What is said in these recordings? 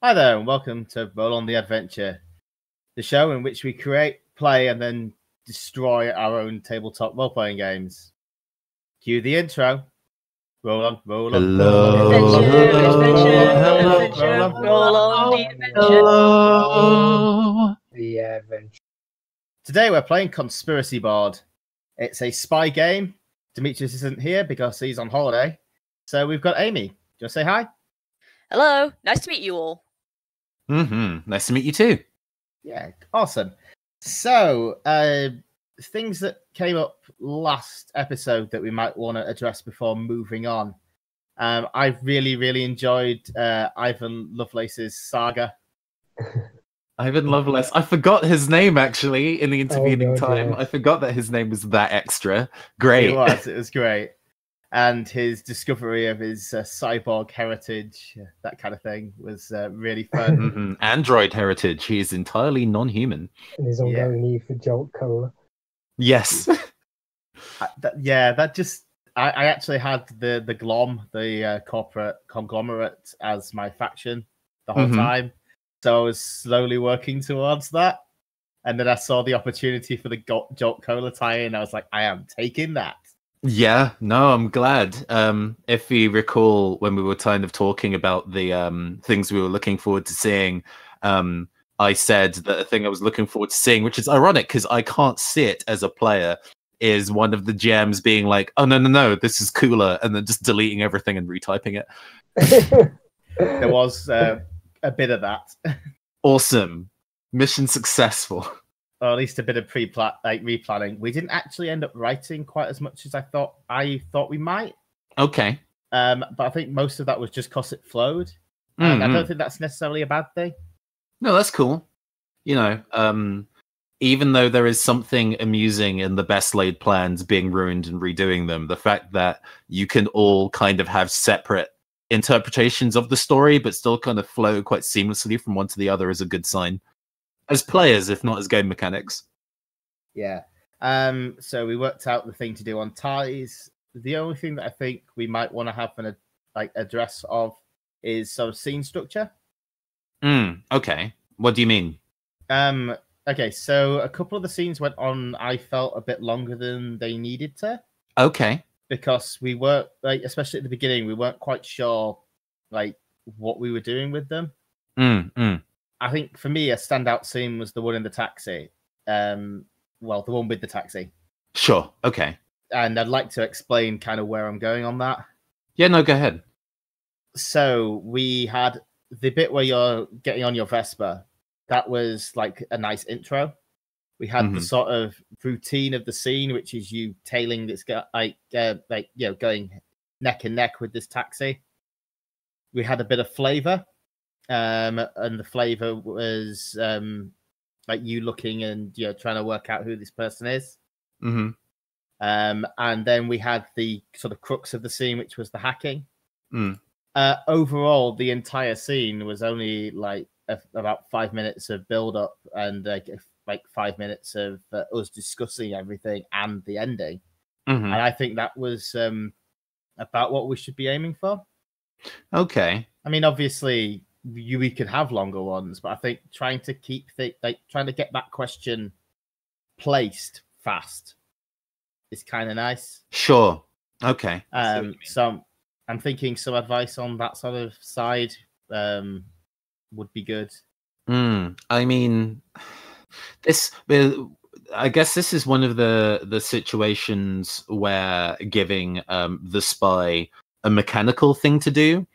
Hi there, and welcome to Roll on the Adventure, the show in which we create, play, and then destroy our own tabletop role-playing games. Cue the intro. Roll on, roll on. Hello. Adventure. Roll on the adventure. Hello. The adventure. Today we're playing Conspiracy Board. It's a spy game. Demetrius isn't here because he's on holiday. So we've got Amy. Do you want to say hi? Hello, nice to meet you all. Nice to meet you too. Yeah, awesome. So, things that came up last episode that we might want to address before moving on. I really enjoyed Ivan Lovelace's saga. Ivan Lovelace. I forgot his name actually in the intervening time. Yeah. I forgot that his name was that extra. Great. It was great. And his discovery of his cyborg heritage, that kind of thing, was really fun. Android heritage. He is entirely non-human. And his ongoing need for Jolt Cola. Yes. I actually had the Glom, the corporate conglomerate, as my faction the whole time. So I was slowly working towards that. And then I saw the opportunity for the Jolt Cola tie-in. I was like, I am taking that. Yeah, no, I'm glad. If you recall when we were kind of talking about the things we were looking forward to seeing, I said that a thing I was looking forward to seeing, which is ironic because I can't see it as a player, is one of the GMs being like, oh, no, this is cooler, and then just deleting everything and retyping it. There was a bit of that. Awesome. Mission successful. Or at least a bit of replanning. We didn't actually end up writing quite as much as I thought we might. Okay. But I think most of that was just because it flowed. And I don't think that's necessarily a bad thing. No, that's cool. You know, even though there is something amusing in the best laid plans being ruined and redoing them, the fact that you can all kind of have separate interpretations of the story, but still kind of flow quite seamlessly from one to the other is a good sign. As players, if not as game mechanics. Yeah. So we worked out the thing to do on ties. The only thing that I think we might want to have an address of is sort of scene structure. Okay. What do you mean? Okay, so a couple of the scenes went on, I felt, a bit longer than they needed to. Okay. Because we were, especially at the beginning, we weren't quite sure, what we were doing with them. I think for me, a standout scene was the one in the taxi. The one with the taxi. Sure. Okay. And I'd like to explain kind of where I'm going on that. Yeah, no, go ahead. So we had the bit where you're getting on your Vespa. That was like a nice intro. We had the sort of routine of the scene, which is you tailing this guy, going neck and neck with this taxi. We had a bit of flavor. And the flavor was you looking and trying to work out who this person is. And then we had the sort of crux of the scene, which was the hacking. Overall, the entire scene was only about 5 minutes of build up and 5 minutes of us discussing everything and the ending. And I think that was about what we should be aiming for. Okay. I mean, obviously we could have longer ones, but I think trying to keep trying to get that question placed fast is kind of nice. Sure. Okay. So I'm thinking some advice on that sort of side would be good. I mean, I guess this is one of the situations where giving the spy a mechanical thing to do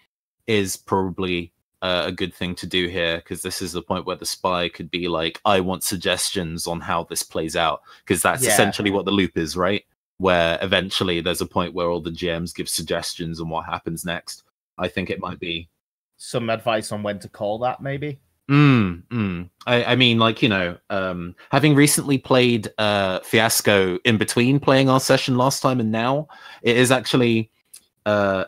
is probably a good thing to do here, because this is the point where the spy could be like, I want suggestions on how this plays out, because that's essentially what the loop is, right? Where eventually there's a point where all the GMs give suggestions on what happens next. I think it might be some advice on when to call that, maybe. I mean, having recently played Fiasco in between playing our session last time and now, it is actually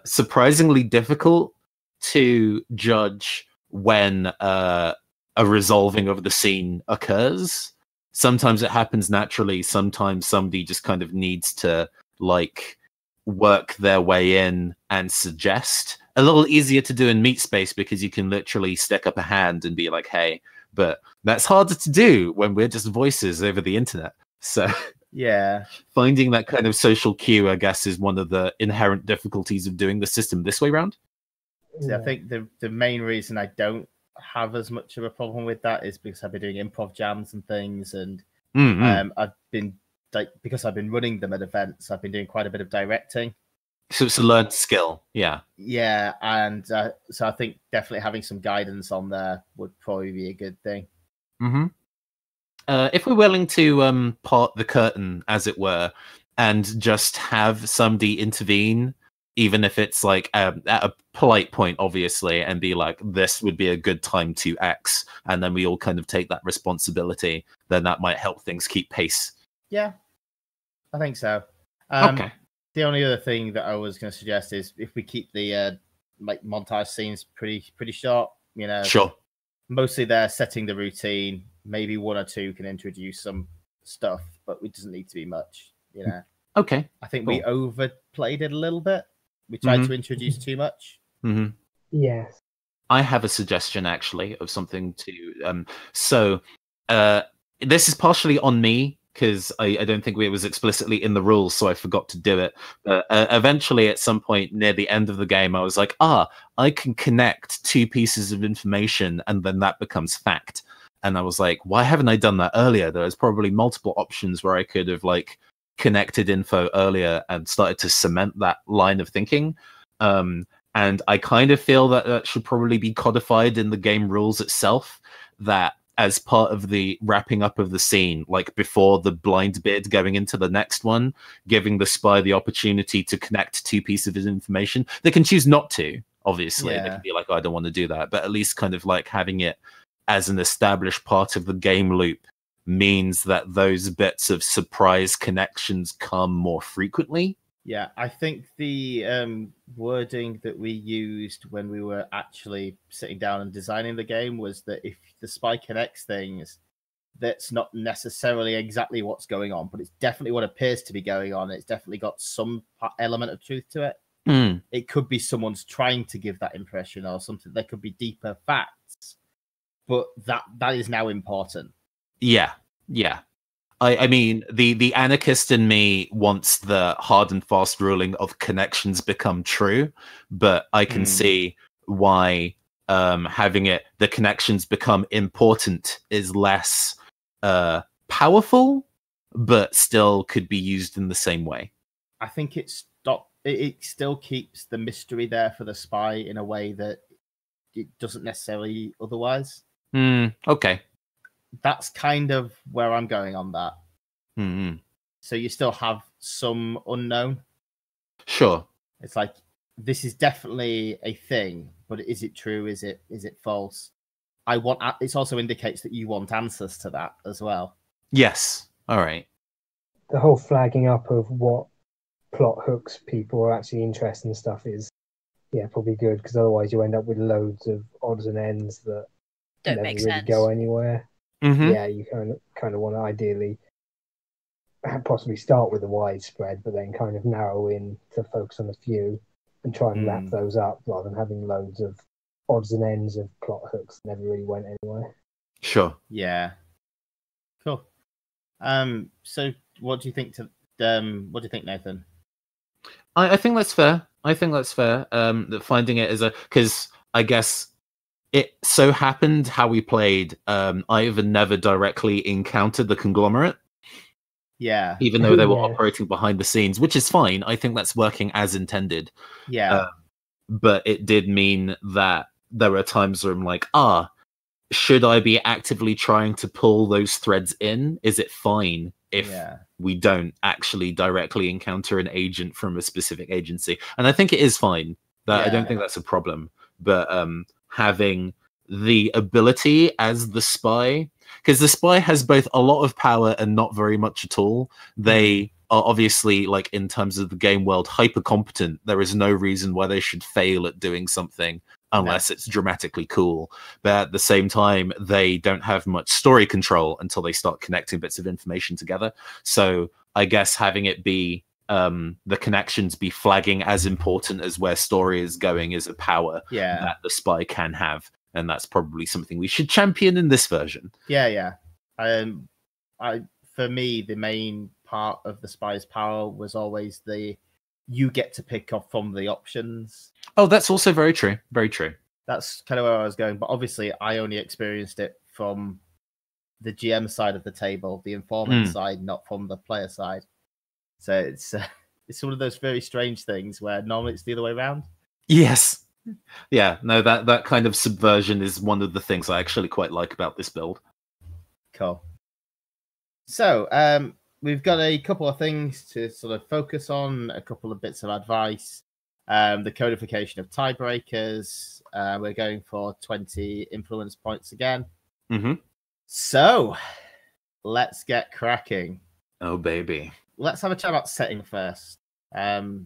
surprisingly difficult to judge when a resolving of the scene occurs. Sometimes it happens naturally. Sometimes somebody just kind of needs to work their way in and suggest, a little easier to do in Meat Space because you can literally stick up a hand and be like, hey, but that's harder to do when we're just voices over the internet. So yeah, finding that kind of social cue, I guess, is one of the inherent difficulties of doing the system this way round. See, I think the main reason I don't have as much of a problem with that is because I've been doing improv jams and things, and I've been because I've been running them at events, I've been doing quite a bit of directing. So it's a learned skill, yeah. Yeah, and so I think definitely having some guidance on there would probably be a good thing. If we're willing to part the curtain, as it were, and just have somebody intervene, even if it's like at a polite point, obviously, and be like, this would be a good time to X, and then we all kind of take that responsibility, then that might help things keep pace. Yeah, I think so. Okay. The only other thing that I was going to suggest is if we keep the like montage scenes pretty short, you know. Sure. Mostly they're setting the routine. Maybe one or two can introduce some stuff, but it doesn't need to be much, you know. Okay. I think we overplayed it a little bit. We tried to introduce too much. Yes. I have a suggestion, actually, of something to... So, this is partially on me, because I don't think it was explicitly in the rules, so I forgot to do it. But eventually, at some point near the end of the game, I was like, I can connect two pieces of information, and then that becomes fact. And I was like, why haven't I done that earlier? There's probably multiple options where I could have like connected info earlier and started to cement that line of thinking. And I kind of feel that that should probably be codified in the game rules itself, that as part of the wrapping up of the scene, like before the blind bid going into the next one, giving the spy the opportunity to connect two pieces of information. They can choose not to, obviously. They can be like, I don't want to do that. But at least kind of like having it as an established part of the game loop means that those bits of surprise connections come more frequently. Yeah, I think the wording that we used when we were actually sitting down and designing the game was that if the spy connects things, that's not necessarily exactly what's going on, but it's definitely what appears to be going on. It's definitely got some element of truth to it. It could be someone's trying to give that impression or something. There could be deeper facts, but that is now important. Yeah. I mean, the anarchist in me wants the hard and fast ruling of connections become true, but I can see why having the connections become important is less powerful, but still could be used in the same way. I think it still keeps the mystery there for the spy in a way that it doesn't necessarily otherwise. Okay. That's kind of where I'm going on that. So you still have some unknown. Sure. It's like, this is definitely a thing, but is it true? Is it false? It also indicates that you want answers to that as well. Yes. All right. The whole flagging up of what plot hooks people are actually interested in stuff is, probably good, because otherwise you end up with loads of odds and ends that don't never make really sense. go anywhere. Yeah, you kind of want to ideally possibly start with a widespread, but then kind of narrow in to focus on a few and try and wrap those up, rather than having loads of odds and ends of plot hooks that never really went anywhere. Sure. Yeah. Cool. So what do you think Nathan? I think that's fair. That finding it as because I guess it so happened how we played, I've never directly encountered the conglomerate. Yeah. Even though they were operating behind the scenes, which is fine. I think that's working as intended. Yeah. But it did mean that there were times where I'm like, should I be actively trying to pull those threads in? Is it fine if we don't actually directly encounter an agent from a specific agency? And I think it is fine. I don't think that's a problem. But having the ability as the spy, because the spy has both a lot of power and not very much at all. They are obviously, like, in terms of the game world, hyper competent. There is no reason why they should fail at doing something unless it's dramatically cool. But at the same time, they don't have much story control until they start connecting bits of information together. So I guess having it be the connections be flagging as important as where story is going is a power that the spy can have, and that's probably something we should champion in this version. For me, the main part of the spy's power was always you get to pick up from the options. Oh, that's also very true. Very true. That's kind of where I was going, but obviously I only experienced it from the GM side of the table, the informant side, not from the player side. So it's one of those very strange things where normally it's the other way around. Yes. Yeah, no, that kind of subversion is one of the things I actually quite like about this build. Cool. So, we've got a couple of things to sort of focus on, a couple of bits of advice. The codification of tiebreakers. We're going for 20 influence points again. Mm-hmm. So, let's get cracking. Oh, baby. Let's have a chat about setting first. Do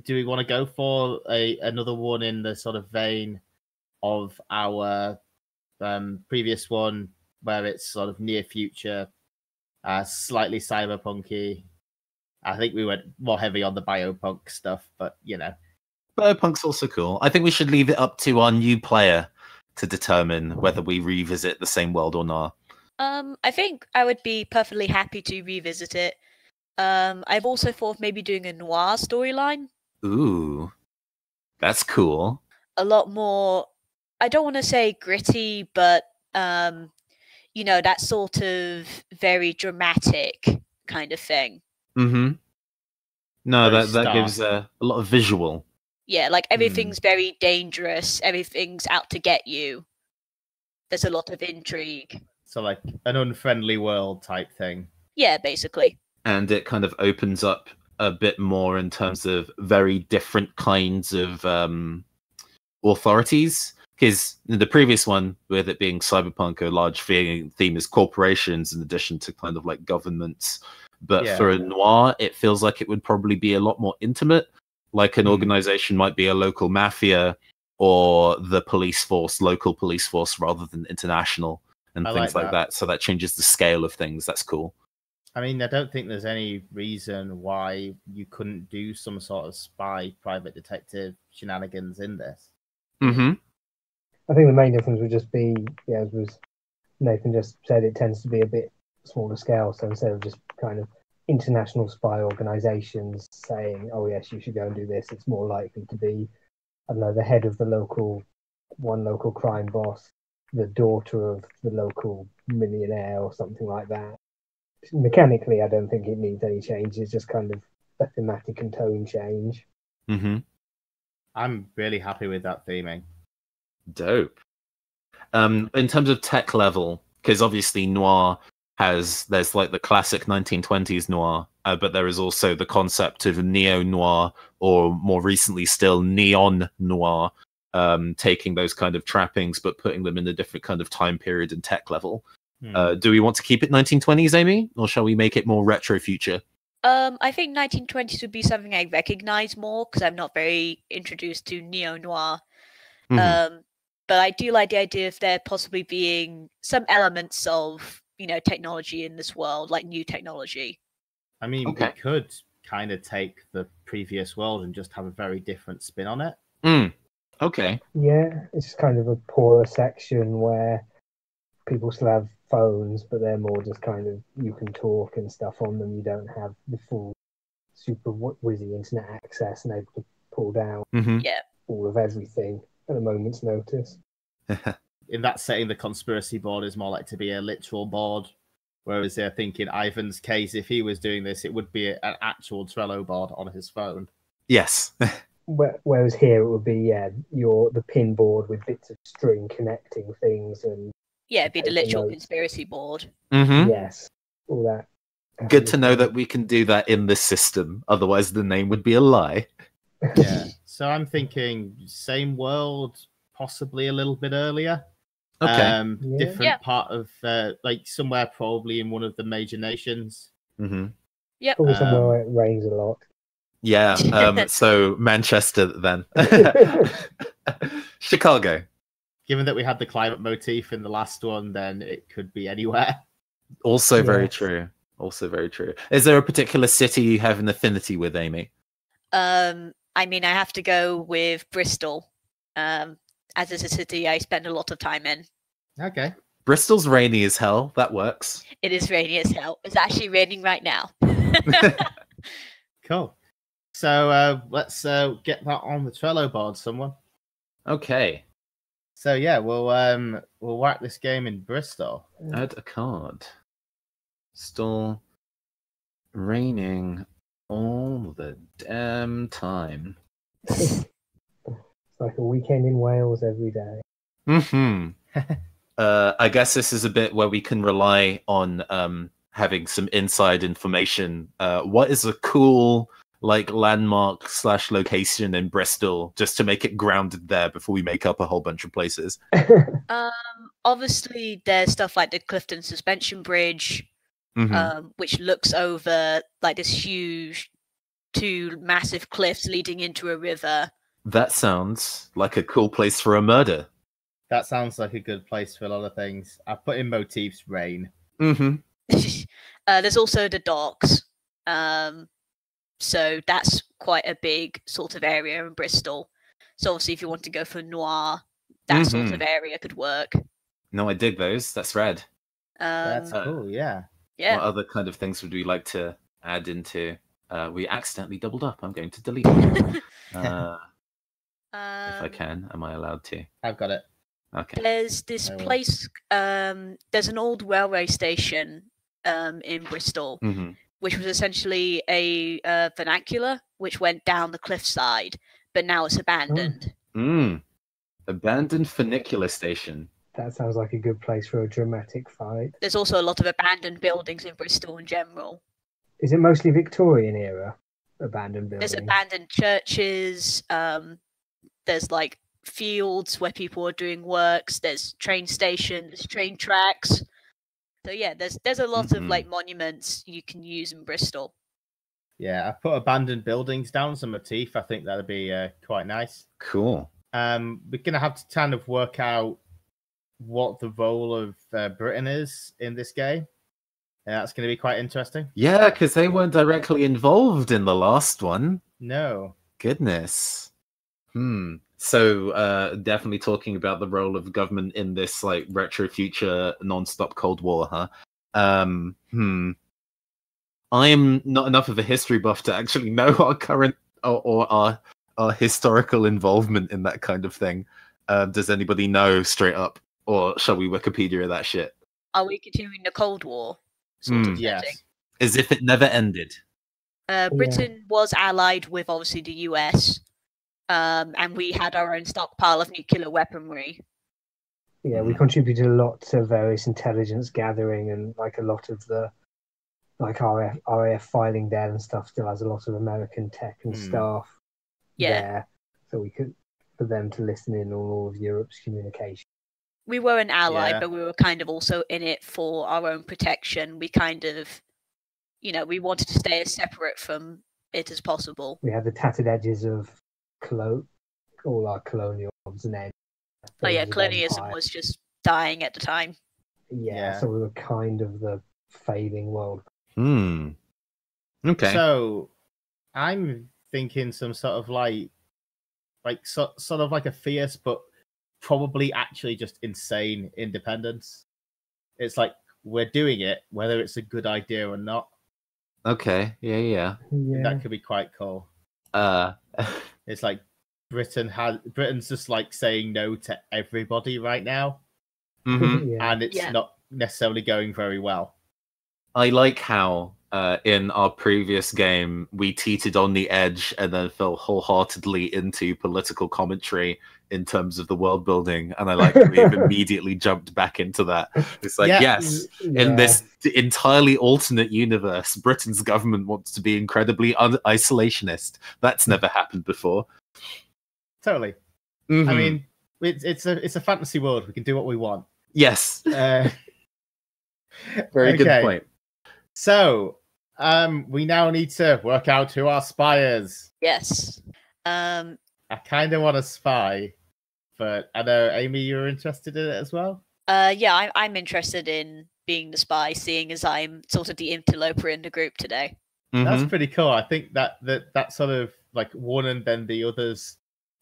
we want to go for another one in the sort of vein of our previous one, where it's sort of near future, slightly cyberpunky? I think we went more heavy on the biopunk stuff, but Biopunk's also cool. I think we should leave it up to our new player to determine whether we revisit the same world or not. I think I would be perfectly happy to revisit it. I've also thought of maybe doing a noir storyline. Ooh, that's cool. A lot more, I don't want to say gritty, but, that sort of very dramatic kind of thing. Mm-hmm. No, that gives a lot of visual. Yeah, like everything's very dangerous. Everything's out to get you. There's a lot of intrigue. So like an unfriendly world type thing. Yeah, basically. And it kind of opens up a bit more in terms of very different kinds of authorities. Because in the previous one, with it being cyberpunk, a large theme is corporations in addition to kind of like governments. But for a noir, it feels like it would probably be a lot more intimate. Like an organization might be a local mafia or the police force, local police force, rather than international and things like that. So that changes the scale of things. That's cool. I mean, I don't think there's any reason why you couldn't do some sort of spy, private detective shenanigans in this. Mm-hmm. I think the main difference would just be, as Nathan just said, it tends to be a bit smaller scale. So instead of just kind of international spy organizations saying, oh, yes, you should go and do this, it's more likely to be, I don't know, the head of the local crime boss, the daughter of the local millionaire or something like that. Mechanically, I don't think it needs any change. It's just kind of a thematic and tone change. Mm-hmm. I'm really happy with that theming. Dope. In terms of tech level, because obviously noir there's like the classic 1920s noir, but there is also the concept of neo-noir, or more recently still neon noir, taking those kind of trappings but putting them in a different kind of time period and tech level. Do we want to keep it 1920s, Amy, or shall we make it more retro future? I think 1920s would be something I recognize more because I'm not very introduced to neo-noir. But I do like the idea of there possibly being some elements of, technology in this world, like new technology. I mean, we could kind of take the previous world and just have a very different spin on it. Okay. Yeah, it's kind of a poorer section where people still have phones, but they're more just kind of, you can talk and stuff on them. You don't have the full super whizzy internet access and able to pull down all of everything at a moment's notice. In that setting, the conspiracy board is more like to be a literal board, whereas I think in Ivan's case, if he was doing this, it would be an actual Trello board on his phone. Yes. Whereas here it would be the pin board with bits of string connecting things, and it'd be the literal conspiracy board. Yes, all that. Good to know that we can do that in this system. Otherwise, the name would be a lie. Yeah. So I'm thinking same world, possibly a little bit earlier. Okay. Different part of like somewhere probably in one of the major nations. Yep. Probably somewhere where it rains a lot. Yeah. So Manchester then. Chicago. Given that we had the climate motif in the last one, then it could be anywhere. Also very true. Also very true. Is there a particular city you have an affinity with, Amy? I mean, I have to go with Bristol, as it's a city I spend a lot of time in. Okay. Bristol's rainy as hell. That works. It is rainy as hell. It's actually raining right now. Cool. So let's get that on the Trello board, someone. Okay. So yeah, we'll whack this game in Bristol. Add a card. Still raining all the damn time. It's like a weekend in Wales every day. I guess this is a bit where we can rely on having some inside information. What is a cool landmark / location in Bristol, just to make it grounded there before we make up a whole bunch of places? Obviously, there's stuff like the Clifton Suspension Bridge, which looks over this huge 2 massive cliffs leading into a river. That sounds like a cool place for a murder. That sounds like a good place for a lot of things. I put in motifs rain. There's also the docks. So that's quite a big sort of area in Bristol. So obviously if you want to go for noir, that sort of area could work. No, I dig those. That's rad. That's cool, yeah. Yeah. What other kind of things would we like to add into? We accidentally doubled up. I'm going to delete it. If I can. Am I allowed to? I've got it. Okay. There's this place, there's an old railway station in Bristol, which was essentially a vernacular, which went down the cliffside, but now it's abandoned. Abandoned funicular station. That sounds like a good place for a dramatic fight. There's also a lot of abandoned buildings in Bristol in general. Is it mostly Victorian era abandoned buildings? There's abandoned churches. There's fields where people are doing works. There's train stations, train tracks. So yeah, there's a lot of monuments you can use in Bristol. Yeah, I put abandoned buildings down as a motif. I think that'd be quite nice. Cool. We're gonna have to kind of work out what the role of Britain is in this game. That's going to be quite interesting. Yeah, because they weren't directly involved in the last one. No. Goodness. So definitely talking about the role of government in this retro future non-stop Cold War, huh? I am not enough of a history buff to actually know our current or our historical involvement in that kind of thing. Does anybody know straight up? Or shall we Wikipedia that shit? Are we continuing the Cold War sort of yes. setting? As if it never ended. Britain was allied with, obviously, the US. And we had our own stockpile of nuclear weaponry. Yeah, we contributed a lot to various intelligence gathering, and a lot of the RAF filing there and stuff still has a lot of American tech and staff there. So we could, for them to listen in on all of Europe's communication. We were an ally, but we were kind of also in it for our own protection. We kind of, we wanted to stay as separate from it as possible. We had the tattered edges of all our colonial odds and ends. Oh yeah, colonialism was just dying at the time. Yeah, so we were kind of the fading world. Okay. So I'm thinking some sort of sort of like a fierce but probably actually just insane independence. It's we're doing it whether it's a good idea or not. Okay. Yeah. That could be quite cool. It's Britain's just saying no to everybody right now. And it's not necessarily going very well. I like how in our previous game we teetered on the edge and then fell wholeheartedly into political commentary in terms of the world building, and I like we've immediately jumped back into that. It's in this entirely alternate universe, Britain's government wants to be incredibly isolationist. That's never happened before. Totally. I mean, it's a fantasy world. We can do what we want. Yes. Very good point. So, we now need to work out who our spy is. Yes. I kind of want a spy, but I know, Amy, you're interested in it as well? Yeah, I'm interested in being the spy, seeing as I'm sort of the interloper in the group today. That's pretty cool. I think that sort of like one and then the others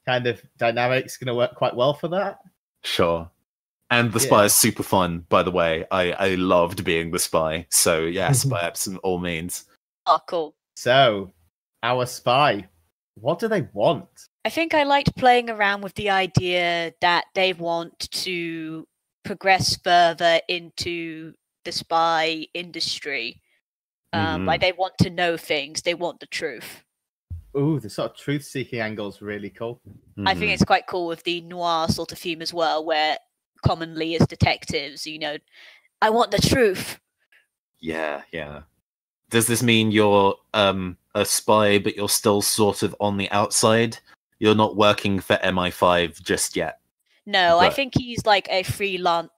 kind of dynamic's going to work quite well for that. Sure. And the spy is super fun, by the way. I loved being the spy. So yes, by all means. Oh, cool. So, our spy, what do they want? I think I liked playing around with the idea that they want to progress further into the spy industry. Like they want to know things, they want the truth. Ooh, the sort of truth-seeking angle is really cool. I think it's quite cool with the noir sort of theme as well, where commonly as detectives, I want the truth. Yeah. Does this mean you're a spy, but you're still sort of on the outside? You're not working for MI5 just yet? No, I think he's like a freelance.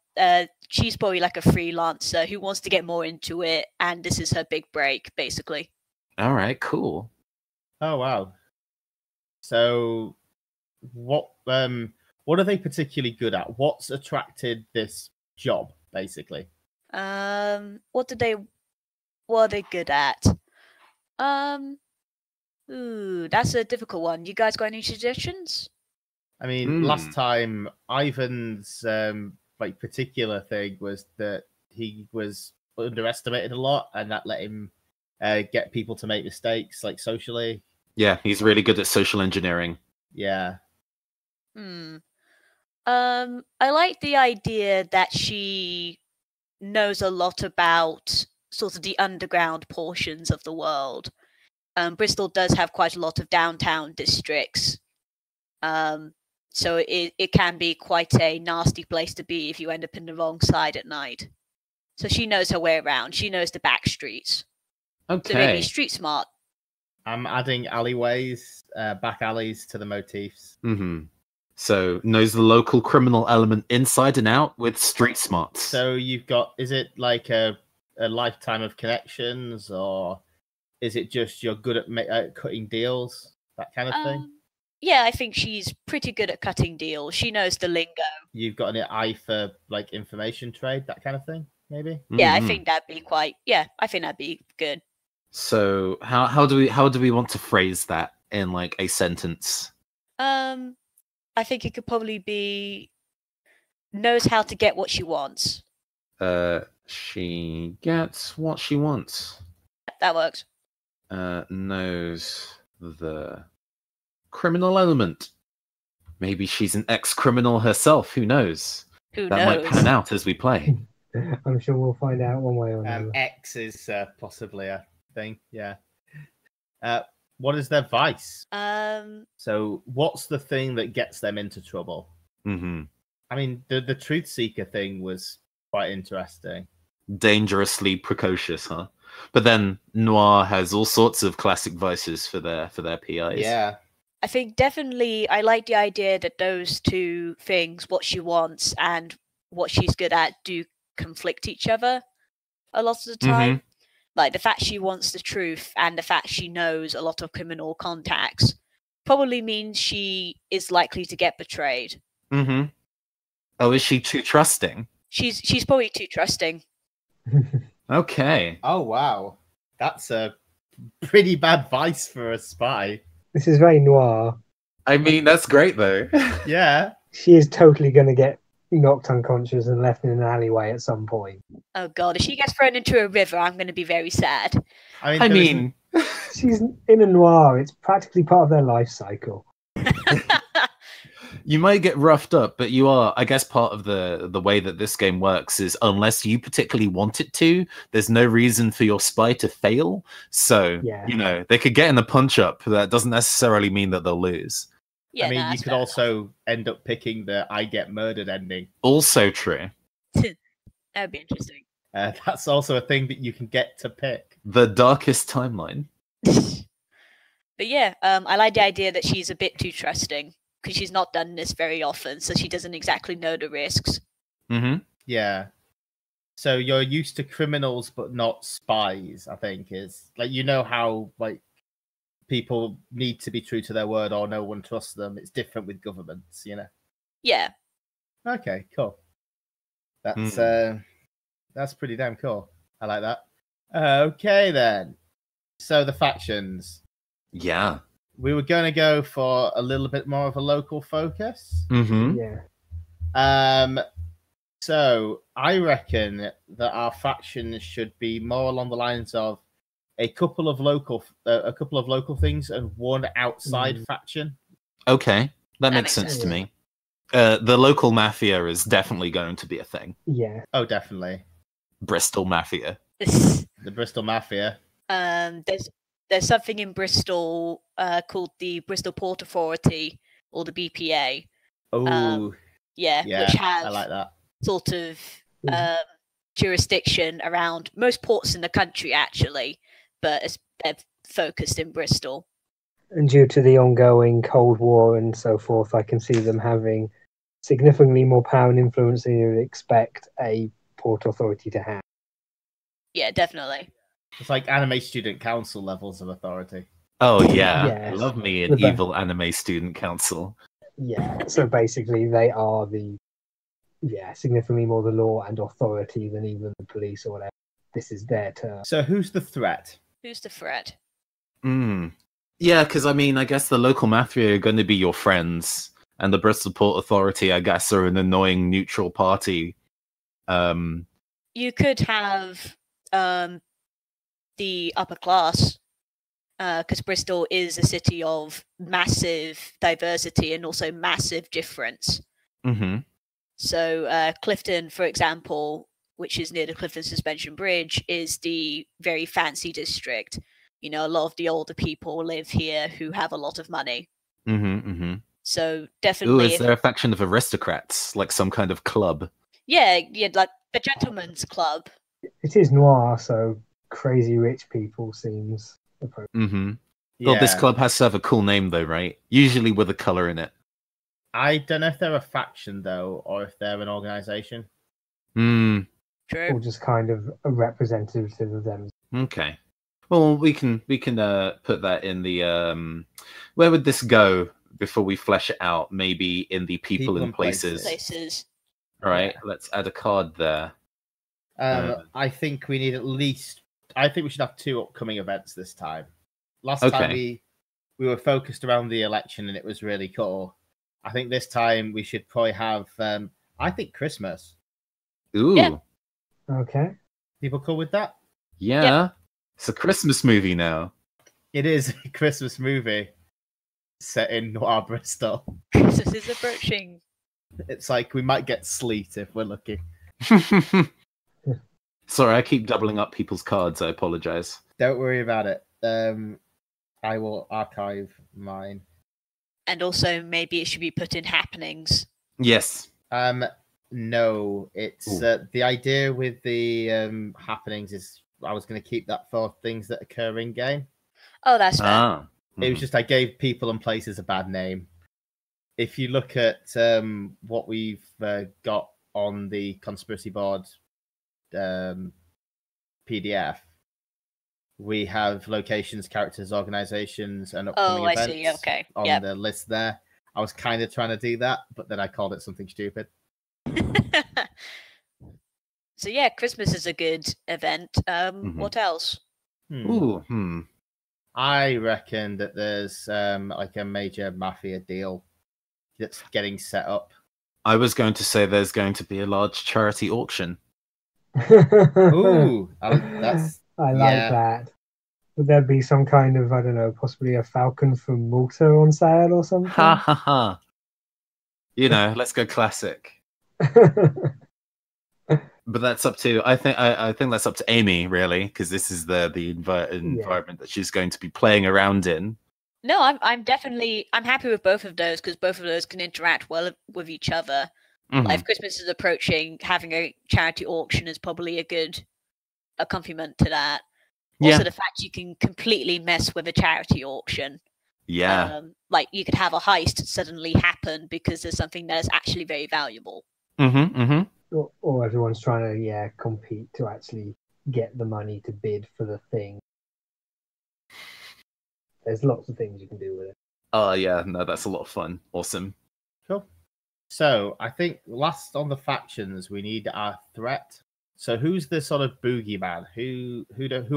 She's probably like a freelancer who wants to get more into it, and this is her big break, basically. All right, cool. Oh wow! So, what are they particularly good at? What's attracted this job, basically? What are they good at? Ooh, that's a difficult one. You guys got any suggestions? I mean, last time Ivan's like particular thing was that he was underestimated a lot, and that let him get people to make mistakes, like socially. Yeah, he's really good at social engineering. Yeah. I like the idea that she knows a lot about sort of the underground portions of the world. Bristol does have quite a lot of downtown districts. So it can be quite a nasty place to be if you end up in the wrong side at night. So she knows her way around. She knows the back streets. Okay. So maybe street smart. I'm adding alleyways, back alleys to the motifs. So knows the local criminal element inside and out with street smarts. So you've got, is it like a lifetime of connections, or is it just you're good at cutting deals, that kind of thing? Yeah, I think she's pretty good at cutting deals. She knows the lingo. You've got an eye for like information trade, that kind of thing, maybe? Yeah, I think that'd be I think that'd be good. So how do we want to phrase that in like a sentence? I think it could probably be knows how to get what she wants. She gets what she wants. That works. Knows the criminal element. Maybe she's an ex-criminal herself. Who knows? That might pan out as we play. I'm sure we'll find out one way or another. X is possibly a thing. Yeah. What is their vice? So what's the thing that gets them into trouble? I mean, the truth seeker thing was quite interesting. Dangerously precocious, huh? But then Noir has all sorts of classic vices for their PIs. Yeah. I think definitely I like the idea that those two things, what she wants and what she's good at, do conflict each other a lot of the time. Like the fact she wants the truth and the fact she knows a lot of criminal contacts probably means she is likely to get betrayed. Oh, is she too trusting? She's probably too trusting. Okay. Oh wow, that's a pretty bad vice for a spy. This is very noir. I mean, that's great though. Yeah. She is totally going to get knocked unconscious and left in an alleyway at some point. Oh god, if she gets thrown into a river, I'm going to be very sad. I mean she's in a noir. It's practically part of their life cycle. You might get roughed up, but you are, I guess, part of the way that this game works is unless you particularly want it to, there's no reason for your spy to fail. So, they could get in the punch up. That doesn't necessarily mean that they'll lose. Yeah, I mean, you could also end up picking the I get murdered ending. Also true. That'd be interesting. That's also a thing that you can get to pick. The darkest timeline. But yeah, I like the idea that she's a bit too trusting because she's not done this very often, so she doesn't exactly know the risks. Yeah. So you're used to criminals but not spies, I think, is like, how like people need to be true to their word or no one trusts them. It's different with governments, Yeah. Okay, cool. That's pretty damn cool. I like that. Okay, then. So the factions. Yeah. We were going to go for a little bit more of a local focus. Mm-hmm. Yeah. So I reckon that our factions should be more along the lines of a couple of local things and one outside faction. Okay, that makes sense to me. The local mafia is definitely going to be a thing. Yeah. Oh, definitely. Bristol Mafia. The Bristol Mafia. There's something in Bristol called the Bristol Port Authority, or the BPA. Oh, yeah, which have I like that sort of jurisdiction around most ports in the country, actually, but they're focused in Bristol. And due to the ongoing Cold War and so forth, I can see them having significantly more power and influence than you would expect a port authority to have. Yeah, definitely. It's like anime student council levels of authority. Oh yeah, Yes. love me an evil anime student council. Yeah, so basically they are significantly more the law and authority than even the police or whatever. This is their turn. So who's the threat? Who's the threat? Yeah, because I guess the local mafia are going to be your friends, and the Bristol Port Authority, I guess, are an annoying neutral party. You could have the upper class, because Bristol is a city of massive diversity and also massive difference. Mm-hmm. So Clifton, for example, which is near the Clifton Suspension Bridge, is the very fancy district. You know, a lot of the older people live here who have a lot of money. So definitely. Ooh, is there a faction of aristocrats, like some kind of club? Yeah, like the Gentleman's Club. It is noir, so crazy rich people seems appropriate. Well, this club has to have a cool name, though, right? Usually with a color in it. I don't know if they're a faction, though, or if they're an organization. True. Or just kind of a representative of them. Okay. Well, we can put that in the where would this go before we flesh it out? Maybe in the people and places. All right, let's add a card there. I think we need I think we should have 2 upcoming events this time. Last time we were focused around the election and it was really cool. I think this time we should probably have I think Christmas. Ooh. Yeah. Okay. People cool with that? Yeah. Yep. It's a Christmas movie now. It is a Christmas movie set in Noir Bristol. Christmas is approaching. It's like we might get sleet if we're lucky. Sorry, I keep doubling up people's cards. I apologize. Don't worry about it. I will archive mine. And also, maybe it should be put in happenings. Yes. No, it's the idea with the happenings is I was going to keep that for things that occur in game. Oh, that's fair. It was just I gave people and places a bad name. If you look at what we've got on the conspiracy board PDF, we have locations, characters, organizations, and upcoming events I see. Okay. on the list there. I was kind of trying to do that, but then I called it something stupid. So yeah, Christmas is a good event. What else? I reckon that there's like a major mafia deal that's getting set up. I was going to say there's going to be a large charity auction. Ooh, I like that. Would there be some kind of, I don't know, possibly a falcon from Malta on sale or something? Ha ha ha. You know, let's go classic. But that's up to I think that's up to Amy, really, because this is the environment that she's going to be playing around in. No, I'm happy with both of those because both of those can interact well with each other. Like if Christmas is approaching, having a charity auction is probably a good accompaniment to that. Also, the fact you can completely mess with a charity auction. Yeah. Like you could have a heist suddenly happen because there's something that is actually very valuable. Or everyone's trying to compete to actually get the money to bid for the thing. There's lots of things you can do with it. Oh yeah, no, that's a lot of fun. Awesome. Cool. So I think last on the factions, we need our threat. So who's the sort of boogeyman? Who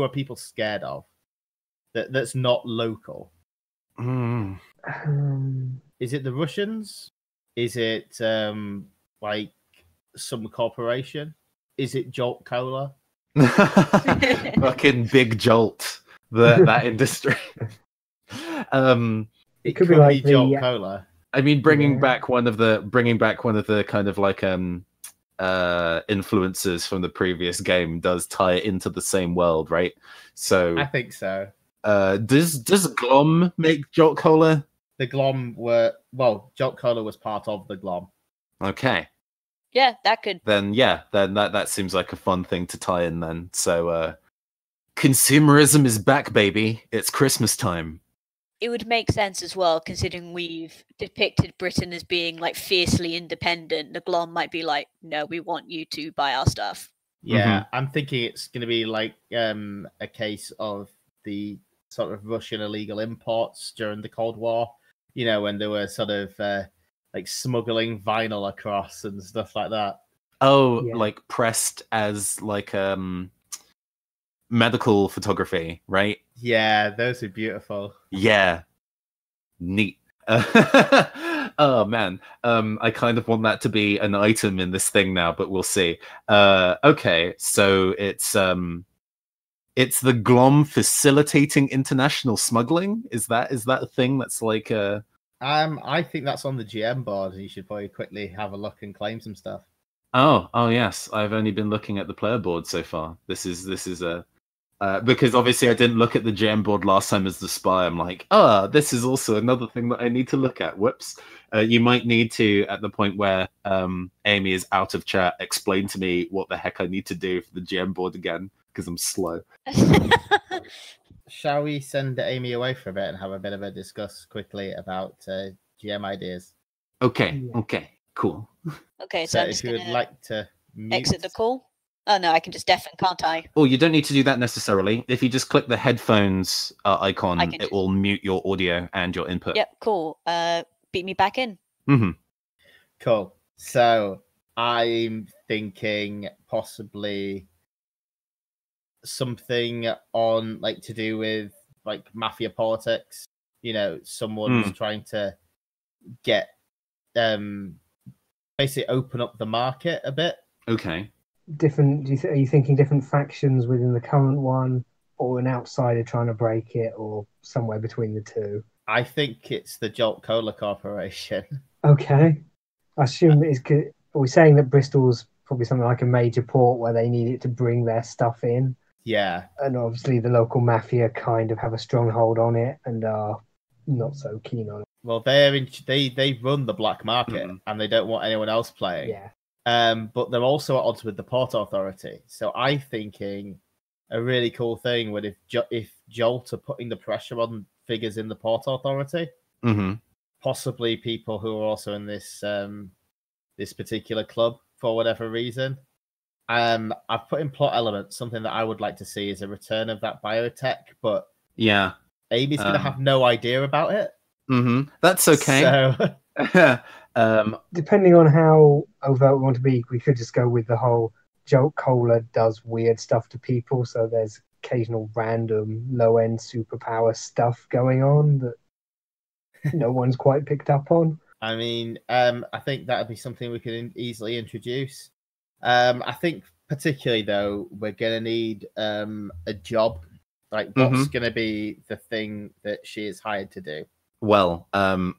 are people scared of? That's not local. Is it the Russians? Is it like some corporation? Is it Jolt Cola? Fucking big Jolt, that industry. It could be like Jolt Cola. I mean, bringing back one of the kind of like influences from the previous game does tie it into the same world, right? So I think so. Does Glom make Jolt Cola? The Glom Jolt Cola was part of the Glom. Okay. Yeah, that could. Then that seems like a fun thing to tie in then. So consumerism is back, baby. It's Christmas time. It would make sense as well, considering we've depicted Britain as being like fiercely independent. The Glom might be like, no, we want you to buy our stuff. Yeah, I'm thinking it's going to be like a case of the sort of Russian illegal imports during the Cold War. You know, when they were sort of like smuggling vinyl across and stuff like that. Oh, yeah. Like pressed as like medical photography, right? Yeah, those are beautiful. Yeah, neat. Oh man, I kind of want that to be an item in this thing now, but we'll see. Okay, so it's the Glom facilitating international smuggling. Is that a thing that's like I think that's on the GM board. You should probably quickly have a look and claim some stuff. Oh yes, I've only been looking at the player board so far. This is a because obviously I didn't look at the GM board last time as the spy. I'm like, this is also another thing that I need to look at. Whoops. You might need to, at the point where Amy is out of chat, explain to me what the heck I need to do for the GM board again, because I'm slow. Shall we send Amy away for a bit and have a bit of a discuss quickly about GM ideas? Okay, cool. Okay, so if you would like to exit the call. Oh no, I can just deafen, can't I? Oh, you don't need to do that necessarily. If you just click the headphones icon, it will mute your audio and your input. Yep, cool. Beat me back in. Mm-hmm. Cool. So I'm thinking possibly something on like to do with like mafia politics. You know, someone's trying to get basically open up the market a bit. Okay. Are you thinking different factions within the current one, or an outsider trying to break it, or somewhere between the two? I think it's the Jolt Cola Corporation. Okay. I assume it's good. Are we saying that Bristol's probably something like a major port where they need it to bring their stuff in? Yeah. And obviously the local mafia kind of have a stronghold on it and are not so keen on it. Well, they run the black market and they don't want anyone else playing. Yeah. But they're also at odds with the Port Authority. So I'm thinking a really cool thing would if Jolt are putting the pressure on figures in the Port Authority, possibly people who are also in this this particular club for whatever reason. I've put in plot elements. Something that I would like to see is a return of that biotech, but yeah, Amy's gonna have no idea about it. That's okay. So depending on how overt we want to be, we could just go with the whole Jolt Cola does weird stuff to people, so there's occasional random low-end superpower stuff going on that no one's quite picked up on. I mean, I think that would be something we could easily introduce. I think particularly, though, we're going to need a job. Like, what's going to be the thing that she is hired to do? Well,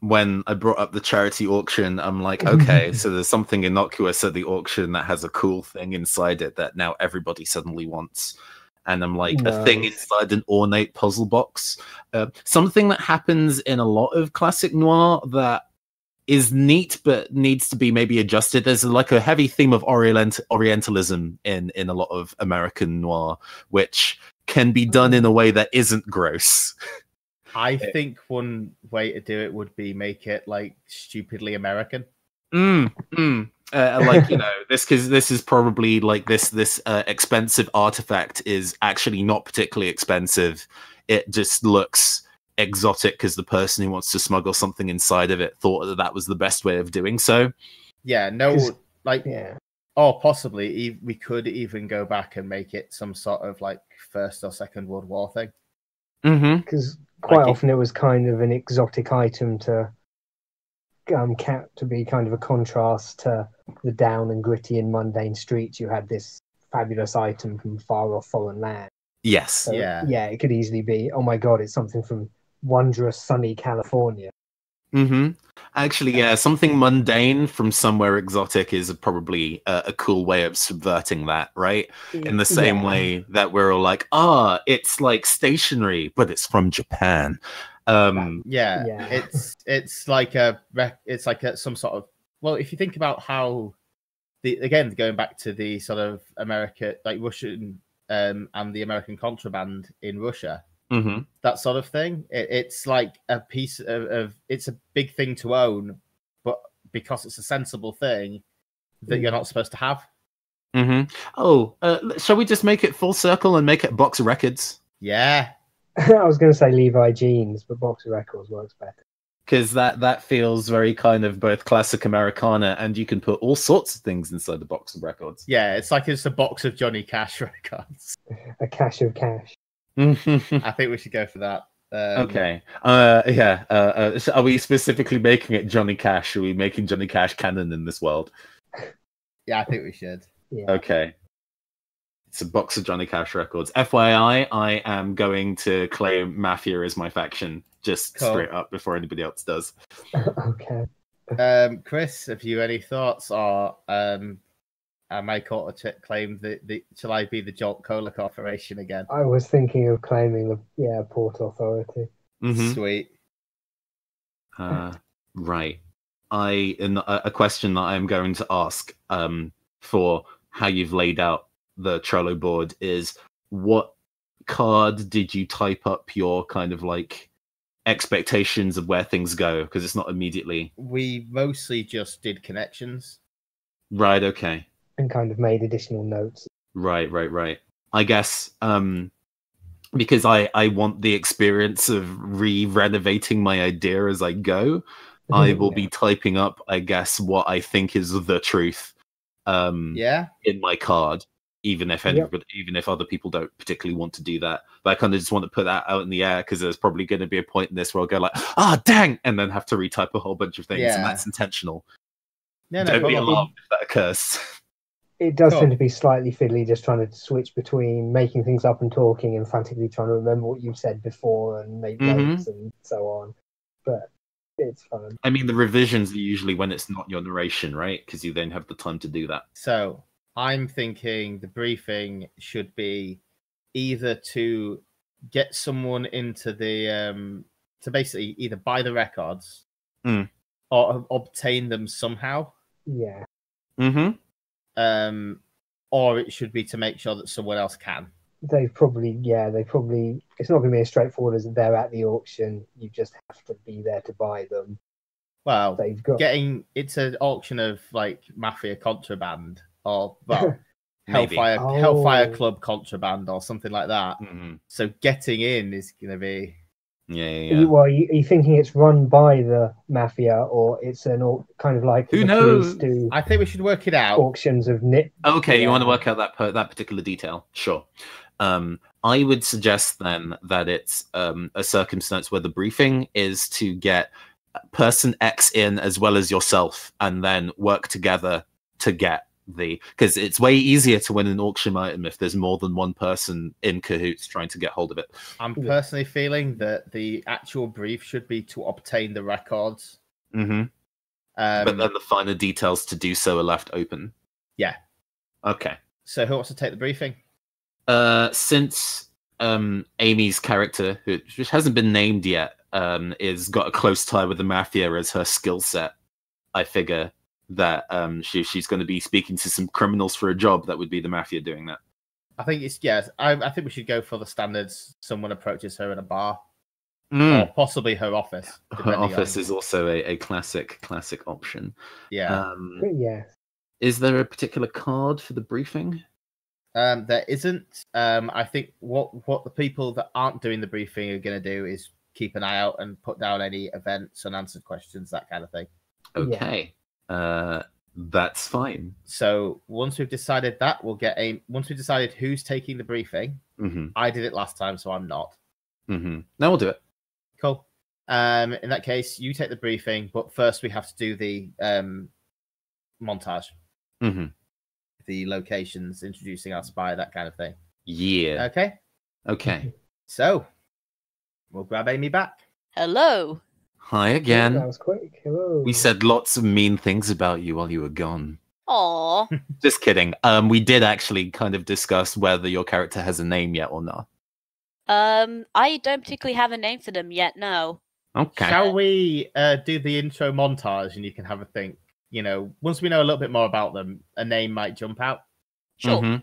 when I brought up the charity auction, I'm like, okay, so there's something innocuous at the auction that has a cool thing inside it that now everybody suddenly wants. And I'm like, a thing inside an ornate puzzle box. Something that happens in a lot of classic noir that is neat, but needs to be maybe adjusted. There's like a heavy theme of Orientalism in a lot of American noir, which can be done in a way that isn't gross. I think one way to do it would be make it like stupidly American. Like, you know, this is probably like this expensive artifact is actually not particularly expensive. It just looks exotic because the person who wants to smuggle something inside of it thought that was the best way of doing so. Yeah, no, like, yeah. or possibly we could even go back and make it some sort of like First or Second World War thing. Because quite Like often it was kind of an exotic item to be kind of a contrast to the down and gritty and mundane streets. You had this fabulous item from far off foreign land. Yes. So, yeah, it could easily be, oh my god, it's something from wondrous sunny California. Actually, yeah, something mundane from somewhere exotic is probably a cool way of subverting that, right? In the same way that we're all like, it's like stationery, but it's from Japan. It's like some sort of, well, if you think about how again going back to the sort of America, like Russian and the American contraband in Russia. That sort of thing. It's like a piece of it's a big thing to own, but because it's a sensible thing that you're not supposed to have. Shall we just make it full circle and make it Box of Records? Yeah. I was going to say Levi jeans, but Box of Records works better. Because that feels very kind of both classic Americana, and you can put all sorts of things inside the Box of Records. Yeah, it's like it's a box of Johnny Cash records. A cache of cash. I think we should go for that. Okay. So are we specifically making it Johnny Cash? Are we making Johnny Cash canon in this world? Yeah, I think we should. Yeah. Okay. It's a box of Johnny Cash records. FYI, I am going to claim Mafia as my faction, just straight up before anybody else does. Okay. Chris, have you any thoughts, or I may claim the shall I be the Jolt Cola Corporation again? I was thinking of claiming the Port Authority. Sweet. Right. A question that I'm going to ask for how you've laid out the Trello board is, what card did you type up your kind of like expectations of where things go? Because it's not immediately. We mostly just did connections. Right. Okay. And kind of made additional notes. Right. I guess because I want the experience of renovating my idea as I go, I will be typing up, I guess, what I think is the truth in my card, even if other people don't particularly want to do that. But I kind of just want to put that out in the air, because there's probably going to be a point in this where I'll go like, dang, and then have to retype a whole bunch of things, and that's intentional. Don't be alarmed if that occurs. It does tend to be slightly fiddly, just trying to switch between making things up and talking and frantically trying to remember what you've said before and make notes and so on. But it's fun. I mean, the revisions are usually when it's not your narration, right? Because you then have the time to do that. So I'm thinking the briefing should be either to get someone into the to basically either buy the records or obtain them somehow. Yeah. Or it should be to make sure that someone else can. They probably, it's not going to be as straightforward as they're at the auction. You just have to be there to buy them. Well, it's an auction of like Mafia contraband, or Hellfire Club contraband, or something like that. So getting in is going to be. Yeah. Well, are you thinking it's run by the Mafia, or it's an kind of like who knows? I think we should work it out. Auctions of nit. Okay, you want to work out that particular detail? Sure. I would suggest then that it's a circumstance where the briefing is to get person X in as well as yourself, and then work together to get because it's way easier to win an auction item if there's more than one person in cahoots trying to get hold of it. I'm personally feeling that the actual brief should be to obtain the records. But then the finer details to do so are left open. Yeah. Okay. So who wants to take the briefing? Since Amy's character, which hasn't been named yet, is got a close tie with the Mafia as her skill set, I figure that she's going to be speaking to some criminals for a job. That would be the Mafia doing that. I think I think we should go for the standards. Someone approaches her in a bar, or possibly her office. Her office is also a classic option. Yeah. Is there a particular card for the briefing? There isn't. I think what the people that aren't doing the briefing are going to do is keep an eye out and put down any events, unanswered questions, that kind of thing. Okay. That's fine. So once we've decided that, once we've decided who's taking the briefing, I did it last time, so I'm not. Now we'll do it. Cool. In that case, you take the briefing, but first we have to do the montage. The locations, introducing our spy, that kind of thing. Yeah. Okay. So we'll grab Amy back. Hello. Hi again. That was quick. Hello. We said lots of mean things about you while you were gone. Aw. Just kidding. We did actually kind of discuss whether your character has a name yet or not. I don't particularly have a name for them yet, no. Okay. Shall we do the intro montage and you can have a think? You know, once we know a little bit more about them, a name might jump out. Sure.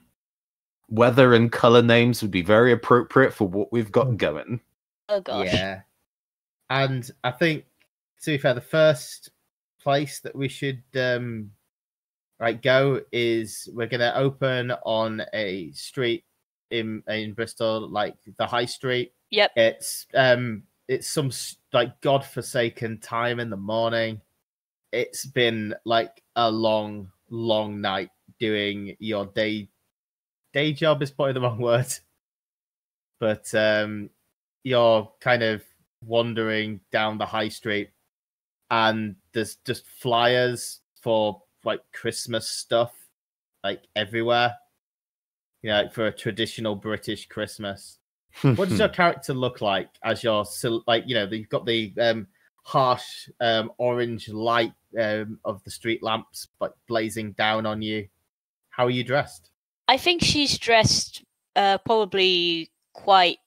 Weather and color names would be very appropriate for what we've got going. Oh gosh. Yeah. And I think, to be fair, the first place that we should go is we're going to open on a street in Bristol, like the High Street. Yep. It's some like godforsaken time in the morning. It's been like a long night doing your day job is probably the wrong word, but you're kind of wandering down the high street and there's just flyers for like Christmas stuff like everywhere, you know, like for a traditional British Christmas. What does your character look like as you're like, you know, you've got the harsh orange light of the street lamps like blazing down on you? How are you dressed? I think she's dressed probably quite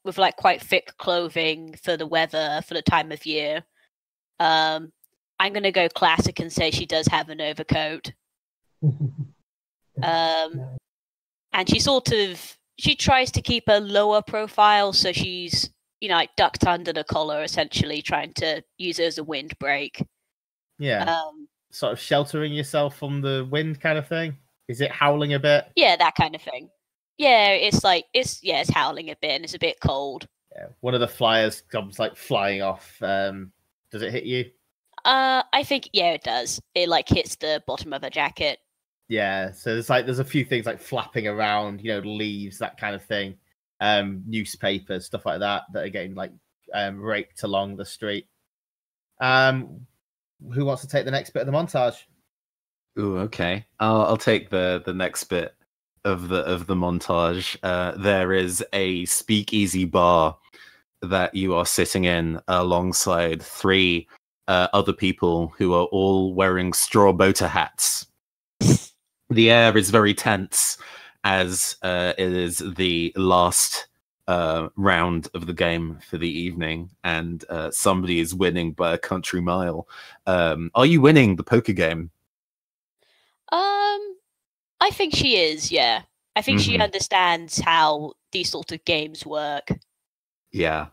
thick clothing for the weather for the time of year. I'm gonna go classic and say she does have an overcoat. And she tries to keep a lower profile, so she's, you know, like ducked under the collar, essentially trying to use it as a windbreak. Yeah. Sort of sheltering yourself from the wind kind of thing. Is it howling a bit? Yeah, that kind of thing. Yeah, it's howling a bit and it's a bit cold. Yeah. One of the flyers comes like flying off. Does it hit you? I think it does. It like hits the bottom of her jacket. Yeah, so there's a few things like flapping around, you know, leaves, that kind of thing. Newspapers, stuff like that are getting like raked along the street. Who wants to take the next bit of the montage? Ooh, okay. I'll take the next bit of the montage. There is a speakeasy bar that you are sitting in alongside three other people who are all wearing straw boater hats. The air is very tense as it is the last round of the game for the evening, and somebody is winning by a country mile. Are you winning the poker game? I think she is, yeah. I think she understands how these sort of games work. Yeah.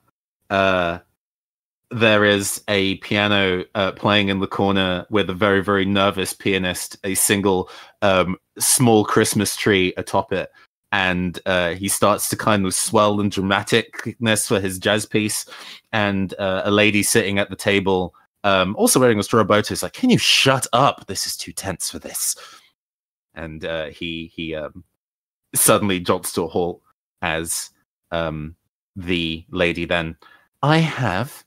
There is a piano playing in the corner with a very, very nervous pianist, a single small Christmas tree atop it. And he starts to kind of swell in dramaticness for his jazz piece. And a lady sitting at the table, also wearing a straw boat, is like, "Can you shut up? This is too tense for this." And he suddenly jolts to a halt as the lady then, "I have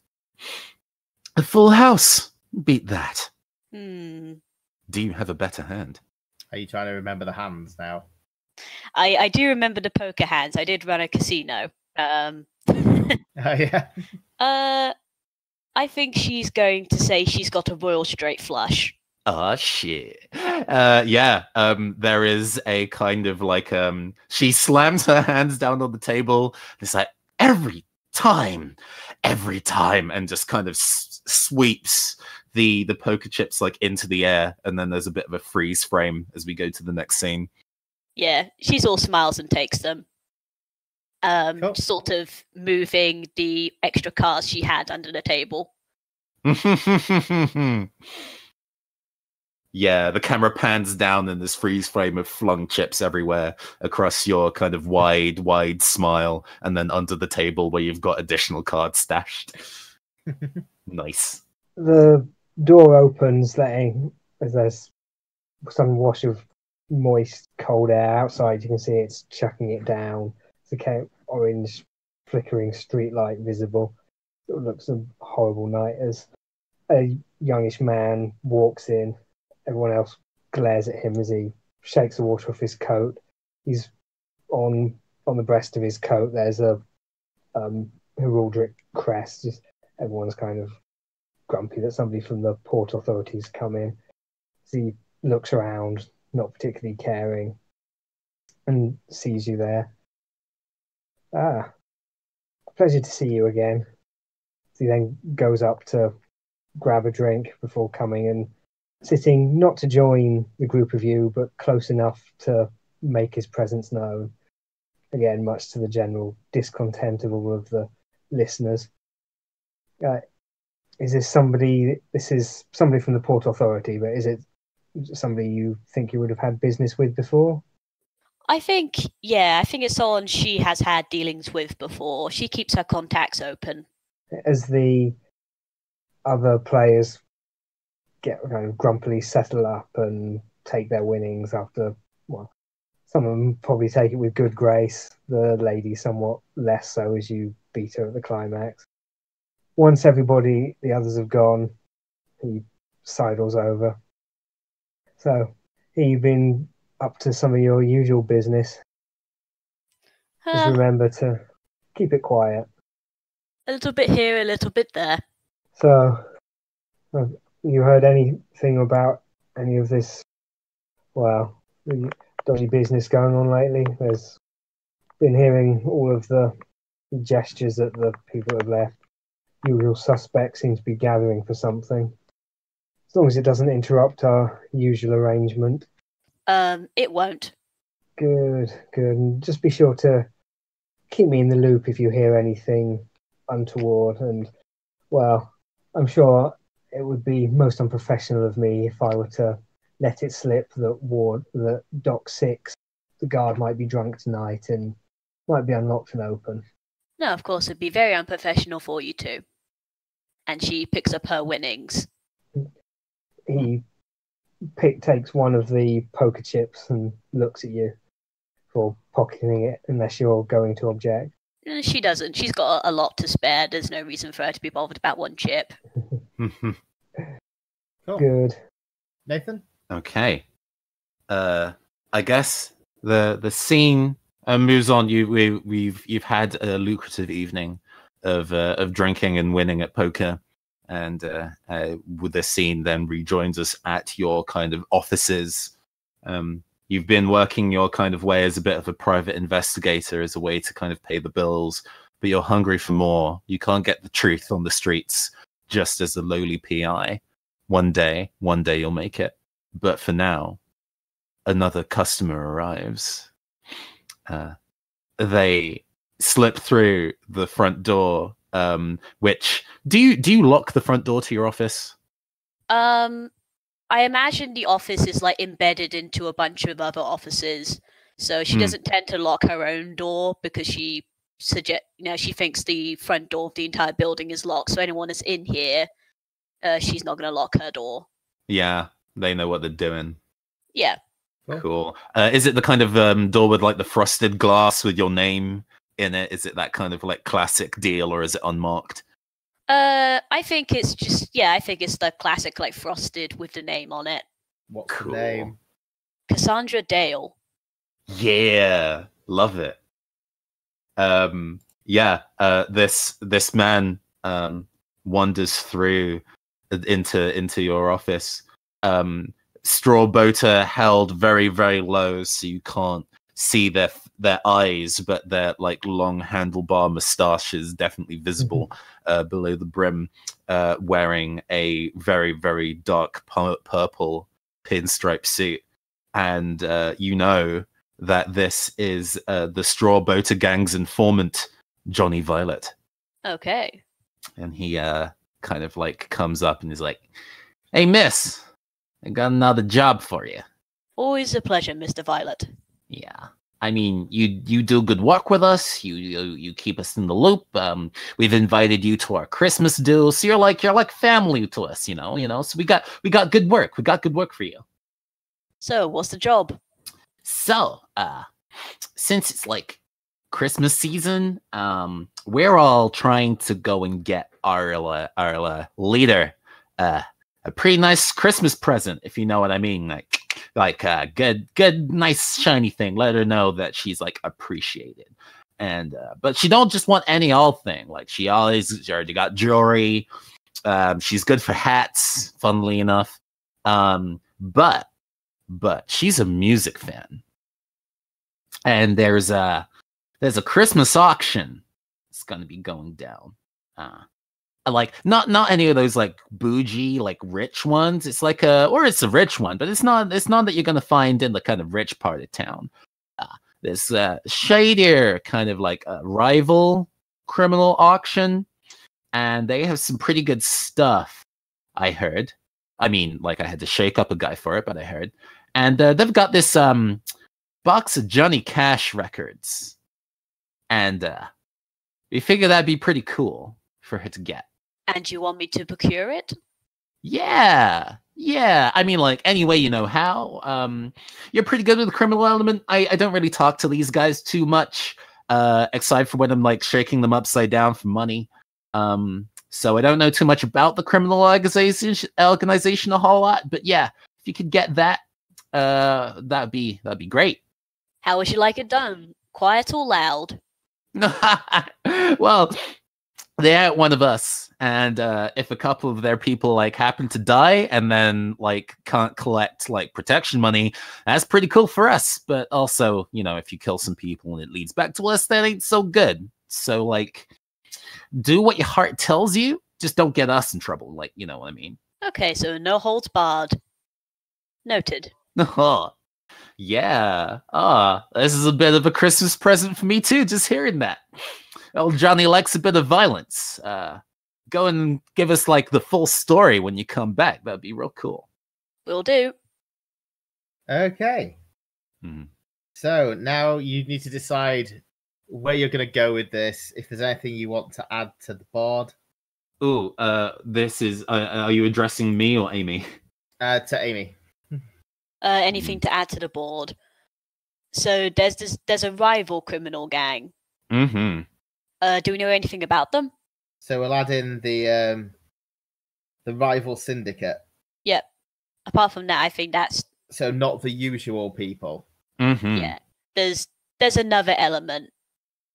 a full house. Beat that. Do you have a better hand?" Are you trying to remember the hands now? I do remember the poker hands. I did run a casino. Oh, yeah. I think she's going to say she's got a royal straight flush. Oh, shit. Yeah, there is a kind of like, she slams her hands down on the table. It's like, every time, and just kind of sweeps the poker chips like into the air. And then there's a bit of a freeze frame as we go to the next scene. Yeah, she's all smiles and takes them. Cool. Sort of moving the extra cards she had under the table. Yeah, the camera pans down in this freeze frame of flung chips everywhere across your kind of wide smile, and then under the table where you've got additional cards stashed. Nice. The door opens, letting as there's sudden wash of moist, cold air outside. You can see it's chucking it down. It's a orange, flickering streetlight visible. It looks a horrible night as a youngish man walks in. Everyone else glares at him as he shakes the water off his coat. He's on the breast of his coat. There's a heraldic crest. Just everyone's kind of grumpy that somebody from the port authorities come in. As he looks around, not particularly caring, and sees you there. Ah, pleasure to see you again. So he then goes up to grab a drink before coming and sitting, not to join the group of you, but close enough to make his presence known. Again, much to the general discontent of all of the listeners. Is this somebody? This is somebody from the Port Authority, but is it somebody you think you would have had business with before? I think it's someone she has had dealings with before. She keeps her contacts open. As the other players get kind of grumpily settle up and take their winnings after, well, some of them probably take it with good grace. The lady somewhat less so as you beat her at the climax. Once the others have gone, he sidles over. So, you've been up to some of your usual business. Just remember to keep it quiet. A little bit here, a little bit there. So, have you heard anything about any of this, well, dodgy business going on lately? There's been hearing all of the gestures that the people have left. Usual suspects seem to be gathering for something. As long as it doesn't interrupt our usual arrangement. It won't. Good. And just be sure to keep me in the loop if you hear anything untoward. And, well, I'm sure it would be most unprofessional of me if I were to let it slip that Dock 6, the guard might be drunk tonight and might be unlocked and open. No, of course, it'd be very unprofessional for you too. And she picks up her winnings. He takes one of the poker chips and looks at you for pocketing it, unless you're going to object. She doesn't. She's got a lot to spare. There's no reason for her to be bothered about one chip. Cool. Good. Nathan? Okay. I guess the scene moves on. You've had a lucrative evening of drinking and winning at poker, and with the scene then rejoins us at your kind of offices. You've been working your kind of way as a bit of a private investigator, as a way to kind of pay the bills, but you're hungry for more. You can't get the truth on the streets just as a lowly PI. One day you'll make it. But for now, another customer arrives. They slip through the front door, which... Do you lock the front door to your office? I imagine the office is like embedded into a bunch of other offices, so she doesn't tend to lock her own door because she thinks the front door of the entire building is locked. So anyone that's in here, she's not going to lock her door. Yeah, they know what they're doing. Yeah. Cool. Is it the kind of door with like the frosted glass with your name in it? Is it that kind of like classic deal, or is it unmarked? I think it's the classic, like, frosted with the name on it. What's the name? Cassandra Dale. Yeah, love it. This man wanders through into your office. Straw boater held very, very low, so you can't see their eyes, but their like long handlebar mustache is definitely visible below the brim, wearing a very, very dark purple pinstripe suit. And you know that this is the Straw Boater Gang's informant, Johnny Violet. Okay. And he kind of like comes up and is like, "Hey, miss, I got another job for you." Always a pleasure, Mr. Violet. Yeah. I mean, you do good work with us. You keep us in the loop. We've invited you to our Christmas do, so you're like family to us, you know. So we got good work. We got good work for you. So, what's the job? So, since it's like Christmas season, we're all trying to go and get our leader a pretty nice Christmas present, if you know what I mean. Like good, nice, shiny thing. Let her know that she's like appreciated. And but she don't just want any old thing. Like she already got jewelry. She's good for hats, funnily enough. But she's a music fan. And there's a Christmas auction. It's gonna be going down. Like not any of those like bougie, like rich ones. It's like it's a rich one, but it's not that you're gonna find in the kind of rich part of town. This shadier kind of like a rival criminal auction, and they have some pretty good stuff. I heard. I mean, like I had to shake up a guy for it, but I heard. And they've got this box of Johnny Cash records, and we figured that'd be pretty cool for her to get. And you want me to procure it? Yeah. I mean, like, any way you know how. You're pretty good with the criminal element. I don't really talk to these guys too much, except for when I'm, like, shaking them upside down for money. So I don't know too much about the criminal organization a whole lot. But yeah, if you could get that, that'd be great. How would you like it done? Quiet or loud? Well, they ain't one of us, and if a couple of their people like happen to die and then like can't collect like protection money, that's pretty cool for us. But also, you know, if you kill some people and it leads back to us, that ain't so good. So like, do what your heart tells you. Just don't get us in trouble. Like, you know what I mean? Okay, so no holds barred. Noted. Oh, yeah. This is a bit of a Christmas present for me too. Just hearing that. Old Johnny likes a bit of violence. Go and give us like the full story when you come back. That'd be real cool. Will do. Okay. So now you need to decide where you're going to go with this. If there's anything you want to add to the board. Ooh, this is. Are you addressing me or Amy? To Amy. Anything to add to the board? So there's a rival criminal gang. Mm-hmm. Do we know anything about them? So we'll add in the rival syndicate. Yep. Apart from that, I think that's so not the usual people. Mm-hmm. Yeah. There's another element.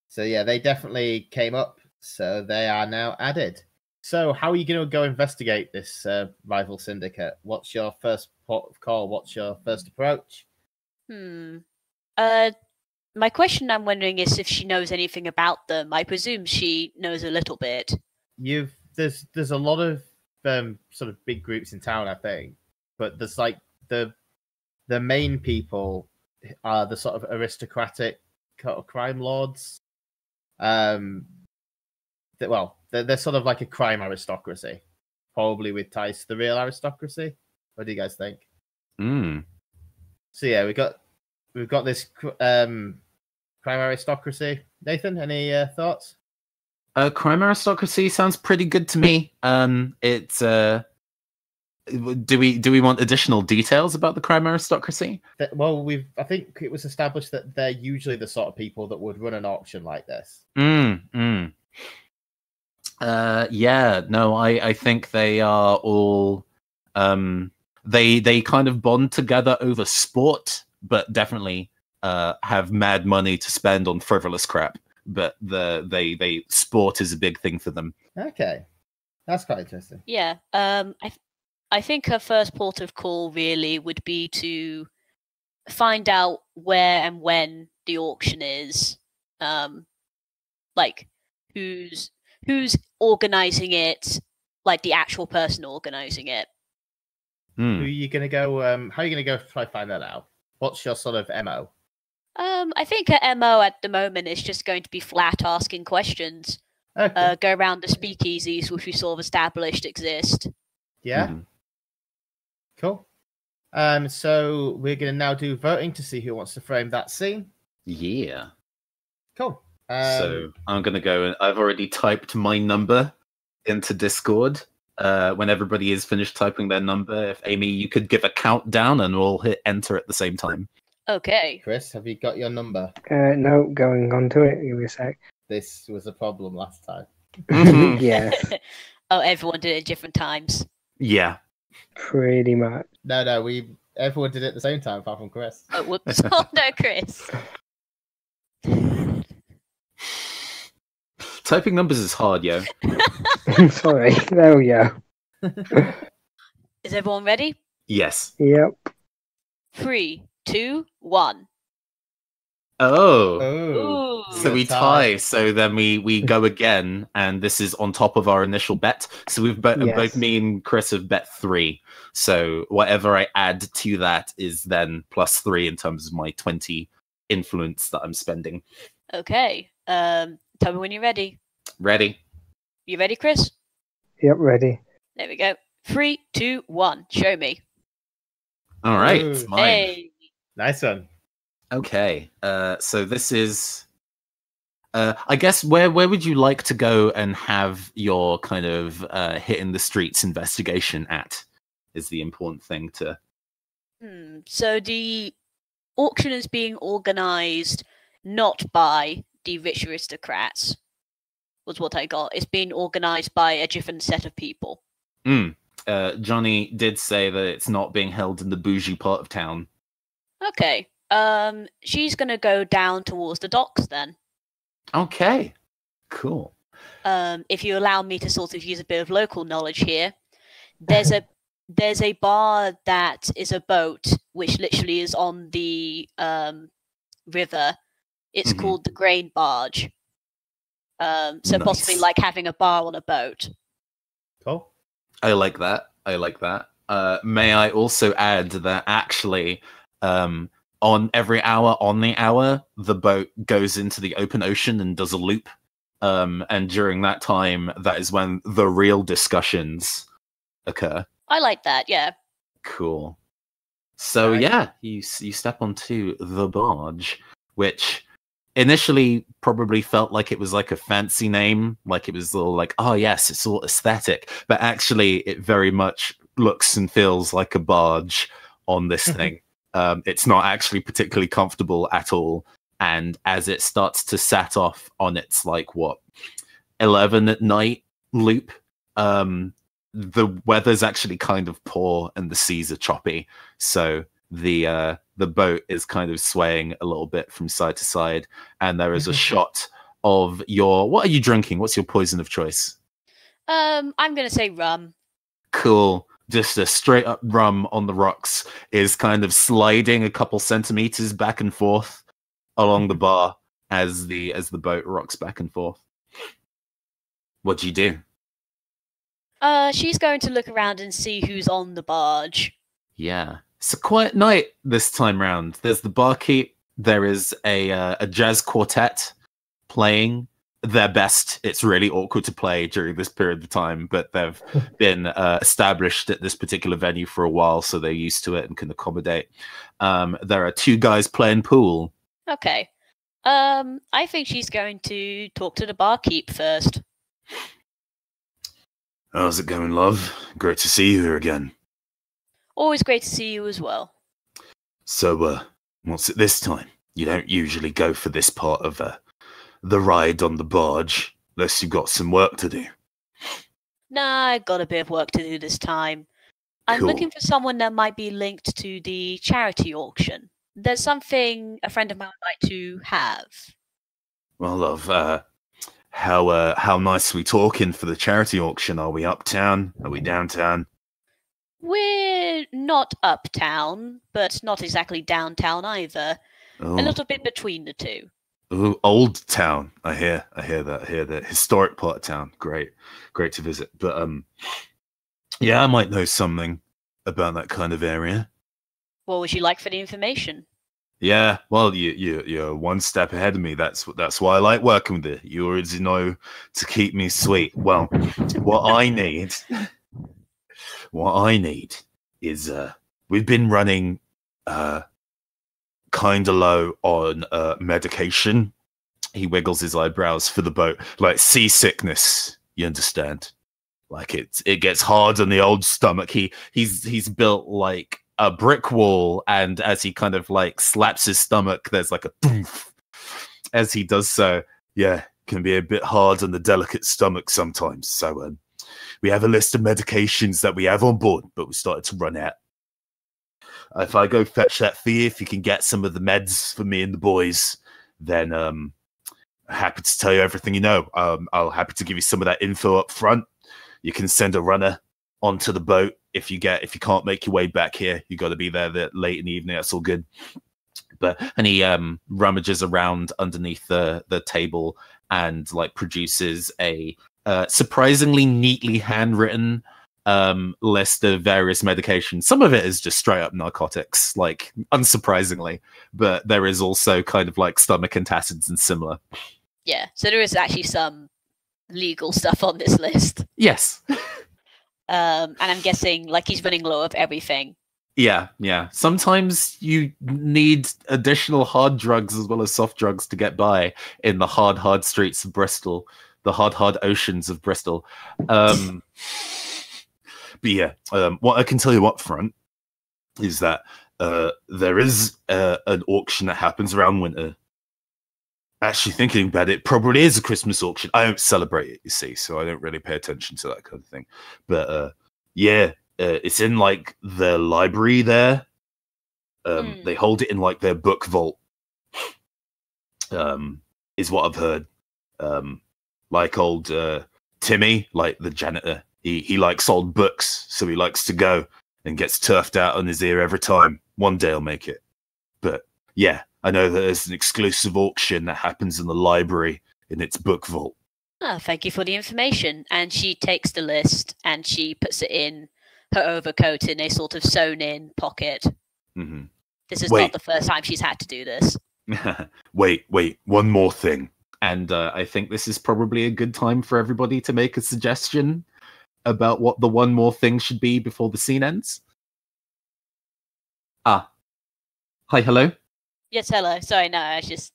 So yeah, they definitely came up. So they are now added. So how are you going to go investigate this rival syndicate? What's your first port of call? What's your first approach? My question I'm wondering is if she knows anything about them. I presume she knows a little bit. There's a lot of sort of big groups in town, I think, but there's like the main people are the sort of aristocratic crime lords. They're sort of like a crime aristocracy, probably with ties to the real aristocracy. What do you guys think? So yeah, we've got this crime aristocracy. Nathan, any thoughts? Crime aristocracy sounds pretty good to me. It's do we want additional details about the crime aristocracy? Well, I think it was established that they're usually the sort of people that would run an auction like this. Yeah, no, I think they are all they kind of bond together over sport, but definitely have mad money to spend on frivolous crap. But they sport is a big thing for them. Okay, that's quite interesting. Yeah, I think her first port of call really would be to find out where and when the auction is, like who's organizing it, like the actual person organizing it. Who are you gonna go? How are you gonna go try to find that out? What's your sort of MO? I think her MO at the moment is just going to be flat asking questions. Okay. Go around the speakeasies which we sort of established exist. Yeah. Cool. So we're gonna now do voting to see who wants to frame that scene. Yeah. Cool. So I'm gonna go and I've already typed my number into Discord. when everybody is finished typing their number, if Amy, you could give a countdown and we'll hit enter at the same time. Okay. Chris, have you got your number? No, going on to it. Give me a sec. This was a problem last time. Yes, Oh, everyone did it at different times. Yeah. pretty much. No, everyone did it at the same time apart from Chris. Oh, whoops. Oh, no, Chris. Typing numbers is hard, yo. Sorry. There we go. Is everyone ready? Yes. Yep. 3, 2, 1. Oh. Ooh. So we tie. So then we go again, and this is on top of our initial bet. So we've both me and Chris have bet 3. So whatever I add to that is then +3 in terms of my 20 influence that I'm spending. Okay. Tell me when you're ready. Ready? You ready, Chris? Yep, ready. There we go. 3, 2, 1. Show me. All right. Ooh. It's mine. Hey. Nice one. Okay. So this is. I guess where would you like to go and have your kind of hitting the streets investigation at? Is the important thing to. So the auction is being organized not by the rich aristocrats, was what I got. It's being organized by a different set of people. Johnny did say that it's not being held in the bougie part of town. Okay. She's gonna go down towards the docks then. Okay. Cool. If you allow me to sort of use a bit of local knowledge here, there's a bar that is a boat which literally is on the river. It's called the Grain Barge. So Nice. possibly like having a bar on a boat. Cool. I like that. May I also add that actually, on every hour on the hour, the boat goes into the open ocean and does a loop. And during that time, that is when the real discussions occur. I like that, yeah. Cool. So yeah, you step onto the barge, which initially probably felt like it was like a fancy name, like it was all like, oh yes, it's all aesthetic, but actually it very much looks and feels like a barge on this thing. It's not actually particularly comfortable at all, and as it starts to set off on its 11 at night loop, the weather's actually kind of poor and the seas are choppy, so the boat is kind of swaying a little bit from side to side, and there is a shot of what are you drinking? What's your poison of choice? I'm gonna say rum. Cool. Just a straight up rum on the rocks is kind of sliding a couple centimeters back and forth along the bar as the boat rocks back and forth. What do you do? She's going to look around and see who's on the barge. Yeah. It's a quiet night this time round. There's the barkeep. There is a jazz quartet playing their best. It's really awkward to play during this period of time, but they've been established at this particular venue for a while, so they're used to it and can accommodate. There are 2 guys playing pool. Okay. I think she's going to talk to the barkeep first. How's it going, love? Great to see you here again. Always great to see you as well. So, what's it this time? You don't usually go for this part of the ride on the barge, unless you've got some work to do. Nah, I got a bit of work to do this time. I'm Cool. looking for someone that might be linked to the charity auction. There's something a friend of mine would like to have. Well, love, how nice are we talking for the charity auction? Are we uptown? Are we downtown? We're not uptown, but not exactly downtown either. Oh. A little bit between the two. Ooh, old town. I hear that. I hear the historic part of town. Great to visit. But yeah, I might know something about that kind of area. What would you like for the information? Yeah, well, you're one step ahead of me. That's why I like working with you. You already know to keep me sweet. Well, what I need is we've been running kind of low on medication. He wiggles his eyebrows for the boat, like seasickness. You understand? Like it gets hard on the old stomach. He's built like a brick wall, and as he kind of like slaps his stomach, there's like a poof as he does so. Yeah, can be a bit hard on the delicate stomach sometimes. So we have a list of medications that we have on board, but we started to run out. If I go fetch that for you, if you can get some of the meds for me and the boys, then happy to tell you everything you know. I'll happy to give you some of that info up front. You can send a runner onto the boat if you can't make your way back here. You got to be there late in the evening. That's all good. And he rummages around underneath the table and like produces a surprisingly neatly handwritten list of various medications. Some of it is just straight up narcotics, like unsurprisingly, but there is also kind of like stomach antacids and similar. Yeah, so there is actually some legal stuff on this list. Yes. And I'm guessing like he's running low of everything. Yeah. Sometimes you need additional hard drugs as well as soft drugs to get by in the hard streets of Bristol, the hard oceans of Bristol. But yeah, what I can tell you up front is that there is an auction that happens around winter. Actually, thinking about it, probably is a Christmas auction. I don't celebrate it, you see, so I don't really pay attention to that kind of thing. But yeah, it's in like the library there. They hold it in like their book vault. Is what I've heard. Like old Timmy, like the janitor, he likes old books, so he likes to go and gets turfed out on his ear every time. One day I'll make it. But yeah, I know that there's an exclusive auction that happens in the library in its book vault. Oh, thank you for the information. And she takes the list and she puts it in her overcoat in a sort of sewn-in pocket. Mm-hmm. This is not the first time she's had to do this. Wait, one more thing. And I think this is probably a good time for everybody to make a suggestion about what the one more thing should be before the scene ends. Hi, hello? Yes, hello. Sorry, no, I was just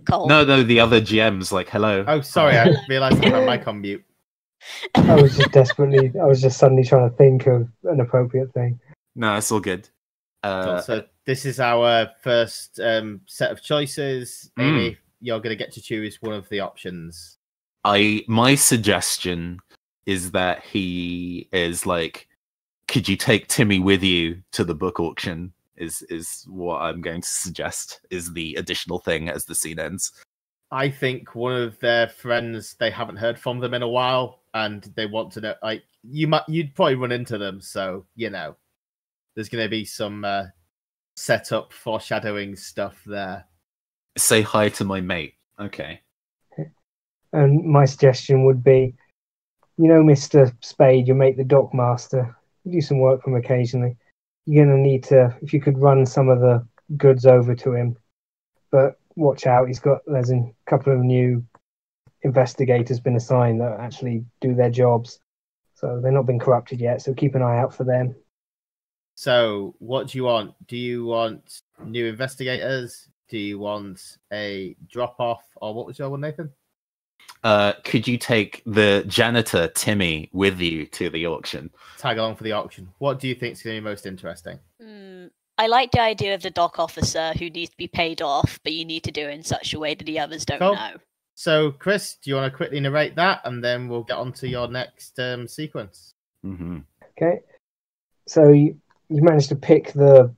cold. No, the other GM's like, hello. Oh, sorry, I realised I had my mic on mute. I was just suddenly trying to think of an appropriate thing. No, it's all good. So this is our first set of choices. Amy, you're going to get to choose one of the options. My suggestion is that he is like, could you take Timmy with you to the book auction? Is what I'm going to suggest is the additional thing as the scene ends. I think one of their friends, they haven't heard from them in a while, and they want to know. Like you'd probably run into them, so you know, there's going to be some setup, foreshadowing stuff there. Say hi to my mate. Okay. And my suggestion would be, you know, Mr. Spade, your mate, the dockmaster, you do some work for him occasionally. You're going to need to, if you could run some of the goods over to him. But watch out, there's a couple of new investigators been assigned that actually do their jobs. So they've not been corrupted yet, so keep an eye out for them. So what do you want? Do you want new investigators? Do you want a drop-off? Or what was your one, Nathan? Could you take the janitor, Timmy, with you to the auction? Tag along for the auction. What do you think is going to be most interesting? I like the idea of the dock officer who needs to be paid off, but you need to do it in such a way that the others don't know. So, Chris, do you want to quickly narrate that, and then we'll get on to your next sequence? Mm-hmm. Okay. So you managed to pick the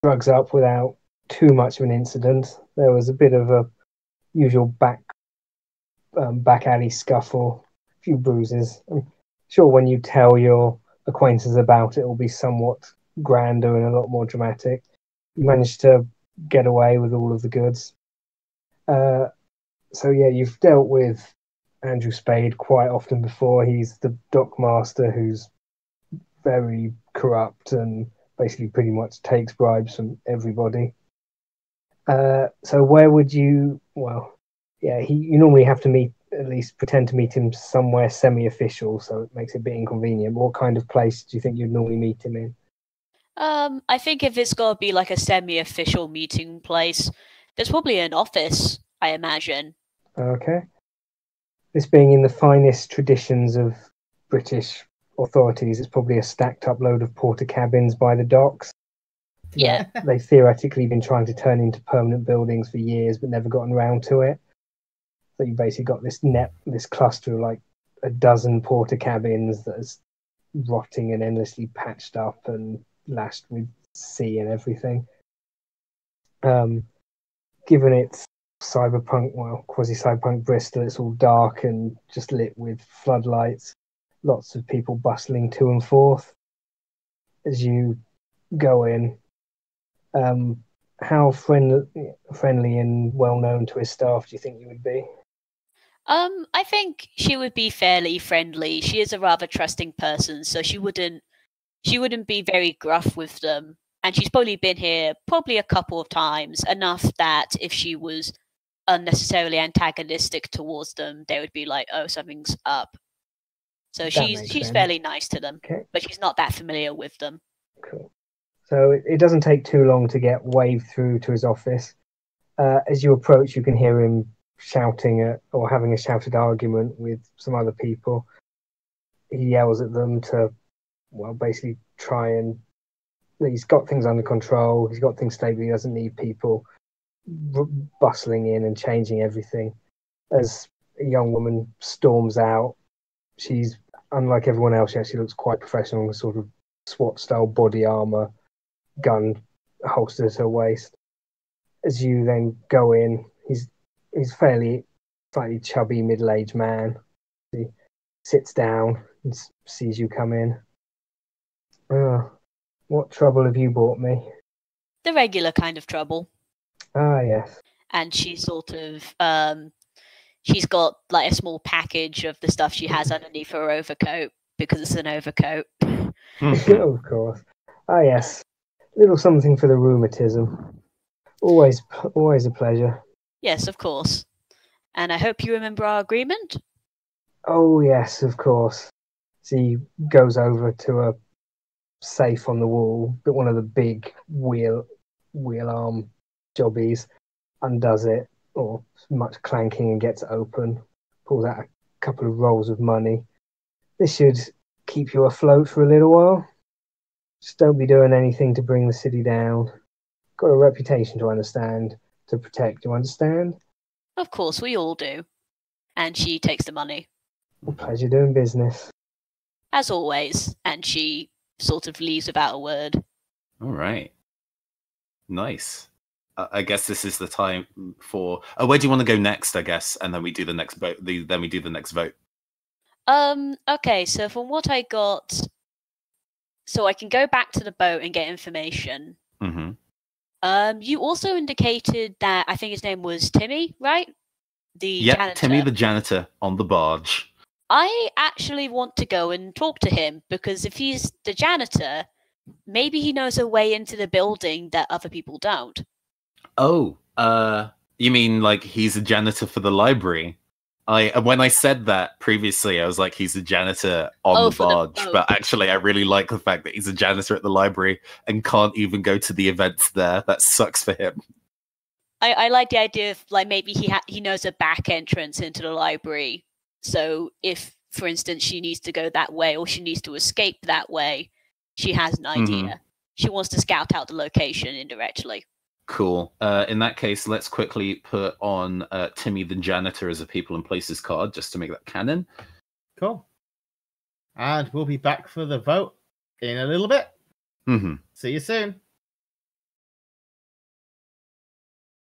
drugs up without too much of an incident. There was a bit of a usual back alley scuffle, a few bruises. I'm sure when you tell your acquaintances about it, will be somewhat grander and a lot more dramatic. You managed to get away with all of the goods. So yeah, you've dealt with Andrew Spade quite often before. He's the dockmaster who's very corrupt and basically pretty much takes bribes from everybody. So where would you? Well, yeah, you normally have to at least pretend to meet him somewhere semi-official, so it makes it a bit inconvenient. What kind of place do you think you'd normally meet him in? I think if it's got to be like a semi-official meeting place, there's probably an office, I imagine. Okay. This being in the finest traditions of British authorities, it's probably a stacked up load of porter cabins by the docks. Yeah. They've theoretically been trying to turn into permanent buildings for years, but never gotten around to it. So you basically got this cluster of like a dozen porter cabins that's rotting and endlessly patched up and lashed with sea and everything. Given its cyberpunk, well, quasi-cyberpunk Bristol, it's all dark and just lit with floodlights. Lots of people bustling to and forth. As you go in, how friendly and well-known to his staff do you think you would be? I think she would be fairly friendly. She is a rather trusting person, so she wouldn't be very gruff with them. And she's probably been here a couple of times, enough that if she was unnecessarily antagonistic towards them, they would be like, "Oh, something's up." So she's fairly nice to them, but she's not that familiar with them. Cool. So it doesn't take too long to get waved through to his office. As you approach, you can hear him shouting or having a shouted argument with some other people. He yells at them to, well, basically try and... He's got things under control. He's got things stable. He doesn't need people bustling in and changing everything. As a young woman storms out, she's, unlike everyone else, she actually looks quite professional, with sort of SWAT-style body armor, gun holstered at her waist. As you then go in, he's fairly slightly chubby middle-aged man. He sits down and sees you come in. What trouble have you brought me? The regular kind of trouble. Ah, yes. And she sort of, she's got like a small package of the stuff she has underneath her overcoat, because it's an overcoat. Of course. Ah, yes. Little something for the rheumatism. Always a pleasure. Yes, of course. And I hope you remember our agreement? Oh, yes, of course. So he goes over to a safe on the wall, but one of the big wheel arm jobbies, undoes it, or much clanking, and gets it open, pulls out a couple of rolls of money. This should keep you afloat for a little while. Just don't be doing anything to bring the city down. Got a reputation to protect, you understand? Of course, we all do. And she takes the money. Well, pleasure doing business. As always. And she sort of leaves without a word. All right. Nice. I guess this is the time for... where do you want to go next, I guess? And then we do the next vote. Then we do the next vote. Okay, so from what I got... So I can go back to the boat and get information. Mm-hmm. You also indicated that I think his name was Timmy, right? Janitor. Timmy the janitor on the barge. I actually want to go and talk to him, because if he's the janitor, maybe he knows a way into the building that other people don't. Oh, you mean like he's a janitor for the library? When I said that previously, I was like, he's a janitor on the barge. But actually, I really like the fact that he's a janitor at the library and can't even go to the events there. That sucks for him. I like the idea of, like, maybe he knows a back entrance into the library. So if, for instance, she needs to go that way or she needs to escape that way, she has an idea. Mm-hmm. She wants to scout out the location indirectly. Cool. In that case, let's quickly put on Timmy the janitor as a people and places card, just to make that canon. Cool. And we'll be back for the vote in a little bit. Mm-hmm. See you soon.